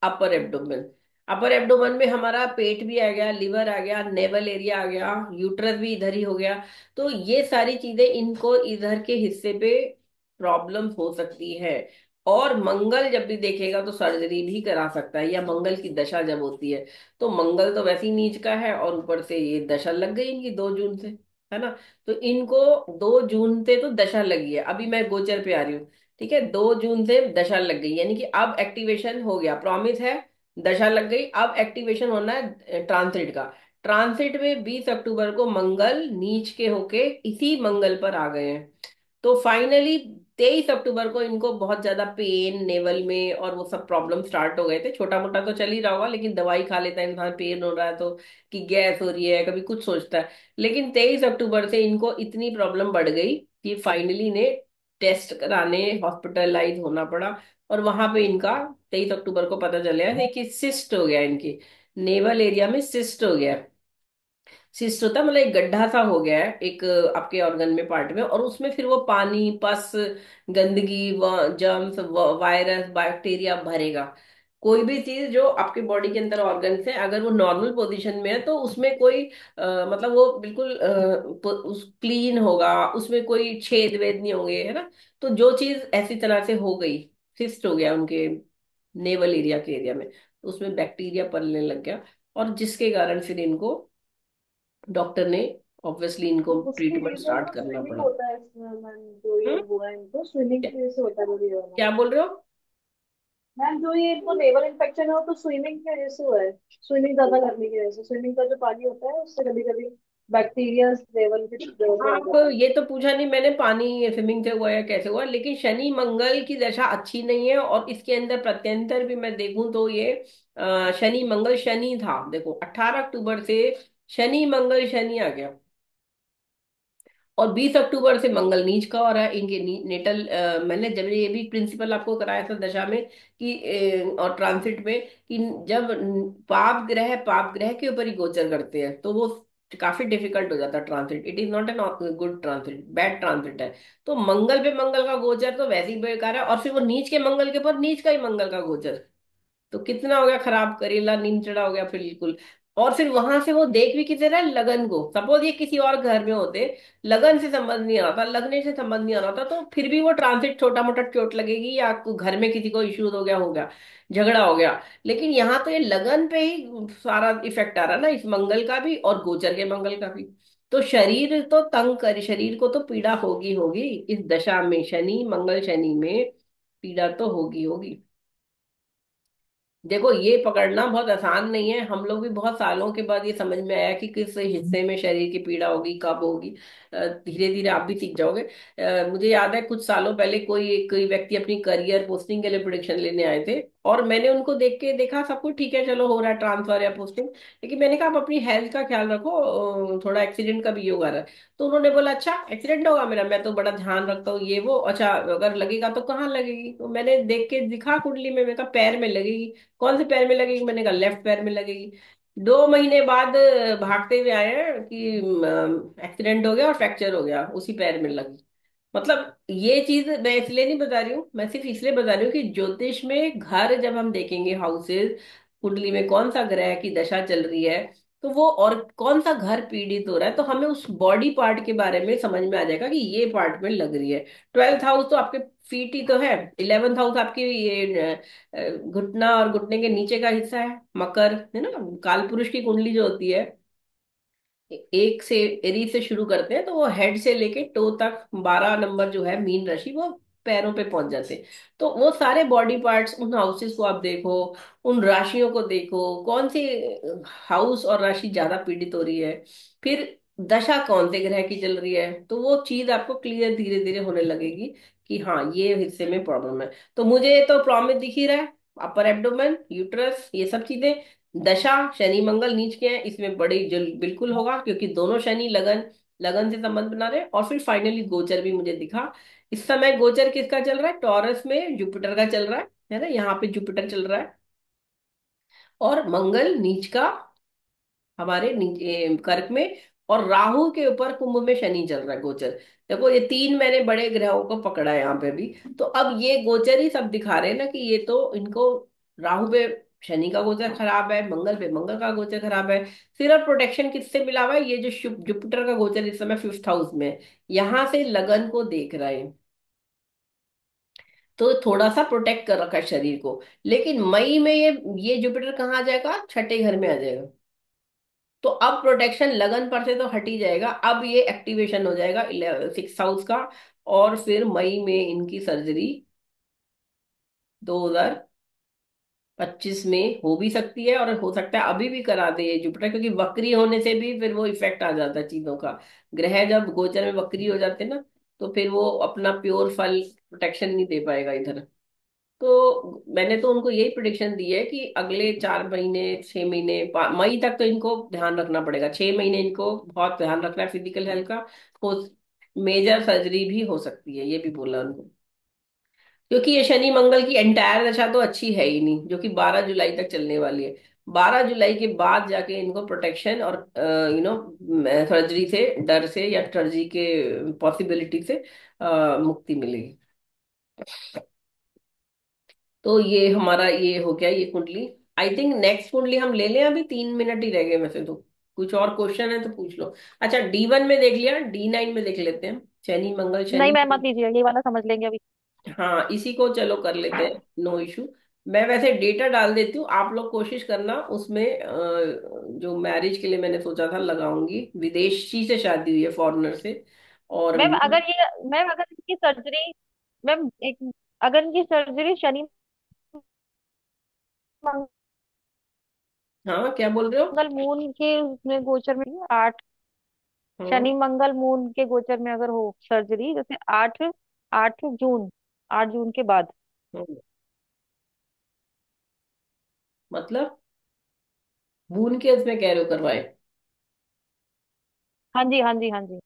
अपर एब्डोमेन। अपर एब्डोमेन में हमारा पेट भी आ गया, लिवर आ गया, नेवल एरिया आ गया, यूट्रस भी इधर ही हो गया। तो ये सारी चीजें इनको इधर के हिस्से पे प्रॉब्लम हो सकती है। और मंगल जब भी देखेगा तो सर्जरी भी करा सकता है, या मंगल की दशा जब होती है, तो मंगल तो वैसे ही नीच का है, और ऊपर से ये दशा लग गई इनकी 2 जून से, है ना। तो इनको 2 जून से तो दशा लगी है। अभी मैं गोचर पे आ रही हूँ, ठीक है, 2 जून से दशा लग गई, यानी कि अब एक्टिवेशन हो गया, प्रॉमिस है, दशा लग गई, अब एक्टिवेशन होना है ट्रांसिट का। ट्रांसिट में 20 अक्टूबर को मंगल नीच के होके इसी मंगल पर आ गए हैं। तो फाइनली 23 अक्टूबर को इनको बहुत ज्यादा पेन नेवल में और वो सब प्रॉब्लम स्टार्ट हो गए थे। छोटा मोटा तो चल ही रहा होगा, लेकिन दवाई खा लेता है इंसान, पेन हो रहा है तो, कि गैस हो रही है, कभी कुछ सोचता है। लेकिन 23 अक्टूबर से इनको इतनी प्रॉब्लम बढ़ गई कि फाइनली इन्हें टेस्ट कराने हॉस्पिटलाइज होना पड़ा। और वहां पे इनका 23 अक्टूबर को पता चला है कि सिस्ट हो गया, इनकी नेवल एरिया में सिस्ट हो गया। सिस्ट होता है मतलब एक गड्ढा सा हो गया है एक आपके ऑर्गन में, पार्ट में, और उसमें फिर वो पानी, पस, गंदगी, जर्म्स, वायरस, बैक्टीरिया भरेगा। कोई भी चीज जो आपके बॉडी के अंदर ऑर्गन है, अगर वो नॉर्मल पोजीशन में है तो उसमें कोई मतलब वो बिल्कुल उस क्लीन होगा, उसमें कोई छेद वेद नहीं होंगे, है ना। तो जो चीज ऐसी तरह से हो गई, सिस्ट हो गया उनके नेवल एरिया के एरिया में, तो उसमें बैक्टीरिया पलने लग गया। और जिसके कारण फिर इनको, डॉक्टर ने ऑब्वियसली इनको उसकी ट्रीटमेंट रीजन स्टार्ट तो करना स्विमिंग पड़ा। होता है इसमें मैम, जो ये हम्म। हुआ है इनको स्विमिंग क्या की वजह से होता है मुझे ये वाला। क्या बोल रहे हो? मैम जो ये इनको नेवल इन्फेक्शन है वो तो स्विमिंग की वजह से हुआ है। स्विमिंग ज्यादा करने की वजह से, स्विमिंग का जो पानी होता है उससे कभी कभी बैक्टीरिया लेवल की वजह से हाँ, हो आप जाता है। ये तो पूछा नहीं मैंने, पानी स्विमिंग से हुआ या कैसे हुआ, लेकिन शनि मंगल की दशा अच्छी नहीं है, और इसके अंदर प्रत्यंतर भी मैं देखूं तो ये शनि मंगल शनि था, देखो 18 अक्टूबर से शनि मंगल शनि आ गया। और 20 अक्टूबर से मंगल नीच का हो रहा है इनके नेटल, मैंने जब ये भी प्रिंसिपल आपको कराया था दशा में कि और ट्रांसिट में, कि जब पाप ग्रह के ऊपर ही गोचर करते हैं तो वो काफी डिफिकल्ट हो जाता है transit. It is not an good transit, bad transit है। तो मंगल पे मंगल का गोचर तो वैसे ही बेकार है, और फिर वो नीच के मंगल के ऊपर नीच का ही मंगल का गोचर, तो कितना हो गया खराब, करेला नींद चढ़ा हो गया फिर बिल्कुल। और फिर वहां से वो देख भी किसे रहा है, लगन को। सपोज ये किसी और घर में होते, लगन से संबंध नहीं आ रहा था, लगने से संबंध नहीं आ रहा था, तो फिर भी वो ट्रांसिट छोटा मोटा चोट लगेगी, या आपको घर में किसी को इश्यूज हो गया, झगड़ा हो गया। लेकिन यहाँ तो ये लगन पे ही सारा इफेक्ट आ रहा है ना, इस मंगल का भी और गोचर के मंगल का भी। तो शरीर तो तंग कर, शरीर को तो पीड़ा होगी होगी इस दशा में, शनि मंगल शनि में पीड़ा तो होगी होगी। देखो ये पकड़ना बहुत आसान नहीं है, हम लोग भी बहुत सालों के बाद ये समझ में आया कि किस हिस्से में शरीर की पीड़ा होगी, कब होगी। धीरे धीरे आप भी सीख जाओगे। मुझे याद है कुछ सालों पहले कोई व्यक्ति अपनी करियर पोस्टिंग के लिए प्रोडिक्शन लेने आए थे, और मैंने उनको देख के देखा सब कुछ ठीक है, चलो हो रहा है ट्रांसफर या पोस्टिंग, लेकिन मैंने कहा आप अपनी हेल्थ का ख्याल रखो, थोड़ा एक्सीडेंट का भी योग आ रहा है। तो उन्होंने बोला अच्छा एक्सीडेंट होगा मेरा, मैं तो बड़ा ध्यान रखता हूँ ये वो, अच्छा अगर लगेगा तो कहाँ लगेगी? तो मैंने देख के दिखा कुंडली में, मैंने कहा पैर में लगेगी। कौन से पैर में लगेगी? मैंने कहा लेफ्ट पैर में लगेगी। 2 महीने बाद भागते हुए आए हैं कि एक्सीडेंट हो गया और फ्रैक्चर हो गया, उसी पैर में लगी। मतलब ये चीज मैं इसलिए नहीं बता रही हूँ, मैं सिर्फ इसलिए बता रही हूँ कि ज्योतिष में घर जब हम देखेंगे, हाउसेस, कुंडली में कौन सा ग्रह की दशा चल रही है, तो वो और कौन सा घर पीड़ित हो रहा है, तो हमें उस बॉडी पार्ट के बारे में समझ में आ जाएगा कि ये पार्ट में लग रही है। 12th हाउस तो आपके फीट ही तो है, 11th हाउस आपकी ये घुटना और घुटने के नीचे का हिस्सा है, मकर है ना। काल पुरुष की कुंडली जो होती है, एक से एरी से शुरू करते हैं, तो वो हेड से लेके टो तक 12 नंबर जो है मीन राशि, वो पैरों पे पहुंच जाते हैं। तो वो सारे बॉडी पार्ट्स, उन हाउसेस को आप देखो, उन राशियों को देखो, कौन सी हाउस और राशि ज्यादा पीड़ित हो रही है, फिर दशा कौन से ग्रह की चल रही है, तो वो चीज आपको क्लियर धीरे धीरे होने लगेगी कि हाँ ये हिस्से में प्रॉब्लम है। तो मुझे तो प्रॉमिस दिख ही रहा है, अपर एब्डोमेन, यूट्रस, ये सब चीजें। दशा शनि मंगल नीच के हैं, इसमें बड़ी जल बिल्कुल होगा, क्योंकि दोनों शनि लगन, लगन से संबंध बना रहे हैं। और फिर फाइनली गोचर भी मुझे दिखा। इस समय गोचर किसका चल रहा है? टॉरस में जुपिटर का चल रहा है ना, यहाँ पे जुपिटर चल रहा है। और मंगल नीच का हमारे नीचे कर्क में, और राहु के ऊपर कुंभ में शनि चल रहा है गोचर। देखो ये 3 मैंने बड़े ग्रहों को पकड़ा है यहाँ पे भी। तो अब ये गोचर ही सब दिखा रहे हैं ना कि ये तो इनको, राहु पे शनि का गोचर खराब है, मंगल पे मंगल का गोचर खराब है। सिर्फ प्रोटेक्शन किससे मिला हुआ है? ये जो जुपिटर का गोचर इस समय 5th हाउस में है, यहाँ से लगन को देख रहे हैं, तो थोड़ा सा प्रोटेक्ट कर रखा है शरीर को। लेकिन मई में ये जुपिटर कहाँ आ जाएगा? छठे घर में आ जाएगा। तो अब प्रोटेक्शन लगन पर से तो हट ही जाएगा, अब ये एक्टिवेशन हो जाएगा 6 हाउस का। और फिर मई में इनकी सर्जरी 2025 में हो भी सकती है, और हो सकता है अभी भी करा दे ये जुपिटर, क्योंकि वक्री होने से भी फिर वो इफेक्ट आ जाता है चीजों का। ग्रह जब गोचर में वक्री हो जाते हैं ना, तो फिर वो अपना प्योर फल प्रोटेक्शन नहीं दे पाएगा इधर। तो मैंने तो उनको यही प्रिडिक्शन दी है कि अगले 4 महीने, 6 महीने, मई तक तो इनको ध्यान रखना पड़ेगा। 6 महीने इनको बहुत ध्यान रखना है फिजिकल हेल्थ का। हो मेजर सर्जरी भी हो सकती है, ये भी बोला उनको। क्योंकि ये शनि मंगल की एंटायर दशा तो अच्छी है ही नहीं, जो कि 12 जुलाई तक चलने वाली है। 12 जुलाई के बाद जाके इनको प्रोटेक्शन और सर्जरी से, डर से या सर्जरी के पॉसिबिलिटी से मुक्ति मिलेगी। तो ये हमारा ये हो गया ये कुंडली। आई थिंक नेक्स्ट कुंडली हम ले लें, अभी 3 मिनट ही रह गए वैसे तो। कुछ और क्वेश्चन है तो पूछ लो। अच्छा, D1 में देख लिया, D9 में देख लेते हैं। शनि मंगल नहीं शनि। मैम मत लीजिए, ये वाला समझ लेंगे अभी। हाँ, इसी को चलो कर लेते हैं, नो इशू। मैं वैसे डेटा डाल देती हूँ, आप लोग कोशिश करना उसमें। जो मैरिज के लिए मैंने सोचा था लगाऊंगी, विदेशी से शादी हुई है, फॉरेनर से। और मैम अगर ये मैम अगर इनकी सर्जरी मैम एक अगर इनकी सर्जरी शनि हाँ, क्या बोल रहे हो? मंगल मून के उसमें गोचर में 8, हाँ। शनि मंगल मून के गोचर में अगर हो सर्जरी, जैसे 8 जून, 8 जून के बाद। हाँ, मतलब भून के उसमें कह रहे हो करवाए? हाँ जी, हाँ जी, हाँ जी।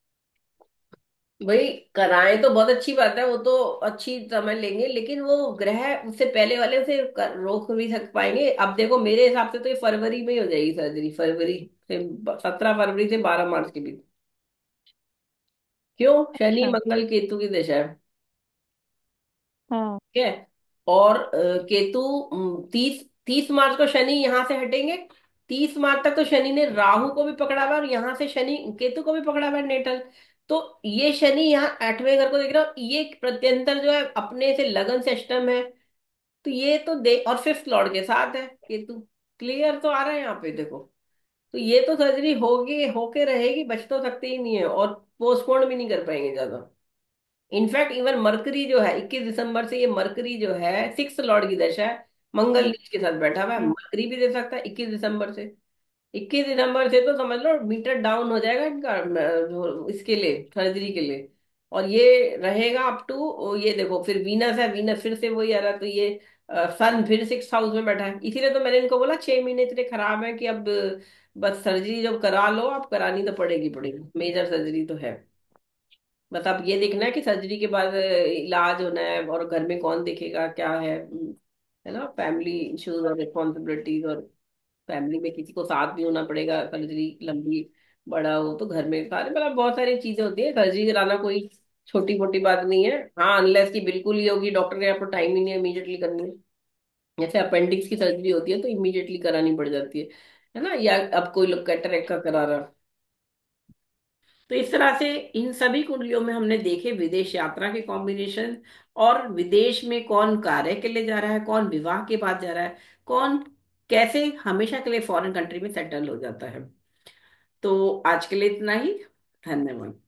भाई कराएं तो बहुत अच्छी बात है, वो तो अच्छी समझ लेंगे, लेकिन वो ग्रह उससे पहले वाले उसे रोक भी सक पाएंगे। अब देखो मेरे हिसाब से तो ये फरवरी में ही हो जाएगी सर्जरी, फरवरी से 17 फरवरी से 12 मार्च के बीच। क्यों? शनि अच्छा। मंगल केतु की दशा है। हाँ। ठीक है। और केतु 30 30 मार्च को शनि यहाँ से हटेंगे। 30 मार्च तक तो शनि ने राहु को भी पकड़ा हुआ है, और यहाँ से शनि केतु को भी पकड़ा हुआ है नेटल। तो ये शनि यहाँ 8वें घर को देख रहा हूँ, ये प्रत्यंतर जो है अपने से लगन सिस्टम है। तो ये तो दे, और 5th लॉर्ड के साथ है केतु। क्लियर तो आ रहा है यहाँ पे देखो। तो ये तो सर्जरी होगी, होके रहेगी, बच तो सकते ही नहीं है, और पोस्टपोन भी नहीं कर पाएंगे ज्यादा। इनफैक्ट इवन मरकरी जो है 21 दिसंबर से, ये मरकरी जो है 6th लॉर्ड की दशा है। मंगल हम्म। नीच के साथ बैठा हुआ है, हम्म। मरकरी भी दे सकता है 21 दिसंबर से। 21 दिसंबर से तो समझ लो मीटर डाउन हो जाएगा इनका, जो इसके लिए सर्जरी के लिए। और ये रहेगा अप टू, ये देखो फिर वीनस है, वीनस फिर से वही आ रहा है, तो ये सन फिर 6th हाउस में बैठा है। इसीलिए तो मैंने इनको बोला 6 महीने इतने खराब है कि अब बस सर्जरी जब करा लो, अब करानी तो पड़ेगी पड़ेगी, मेजर सर्जरी तो है। बस अब ये देखना है कि सर्जरी के बाद इलाज होना है, और घर में कौन देखेगा क्या है ना, फैमिली इश्यूज और रिस्पॉन्सिबिलिटीज, और फैमिली में किसी को साथ भी होना पड़ेगा, सर्जरी लंबी बड़ा हो तो घर में सारे, मतलब बहुत सारी चीजें होती है। सर्जरी कराना कोई छोटी मोटी बात नहीं है। हाँ, अनलेस की बिल्कुल ही होगी, डॉक्टर के आपको टाइम ही नहीं है इमीडिएटली करनी है। जैसे अपेंडिक्स की सर्जरी होती है तो इमीडिएटली करानी पड़ जाती है ना, या अब कोई लोग कैटरेक्ट का करा रहा। तो इस तरह से इन सभी कुंडलियों में हमने देखे विदेश यात्रा के कॉम्बिनेशन, और विदेश में कौन कार्य के लिए जा रहा है, कौन विवाह के बाद जा रहा है, कौन कैसे हमेशा के लिए फॉरेन कंट्री में सेटल हो जाता है। तो आज के लिए इतना ही। धन्यवाद।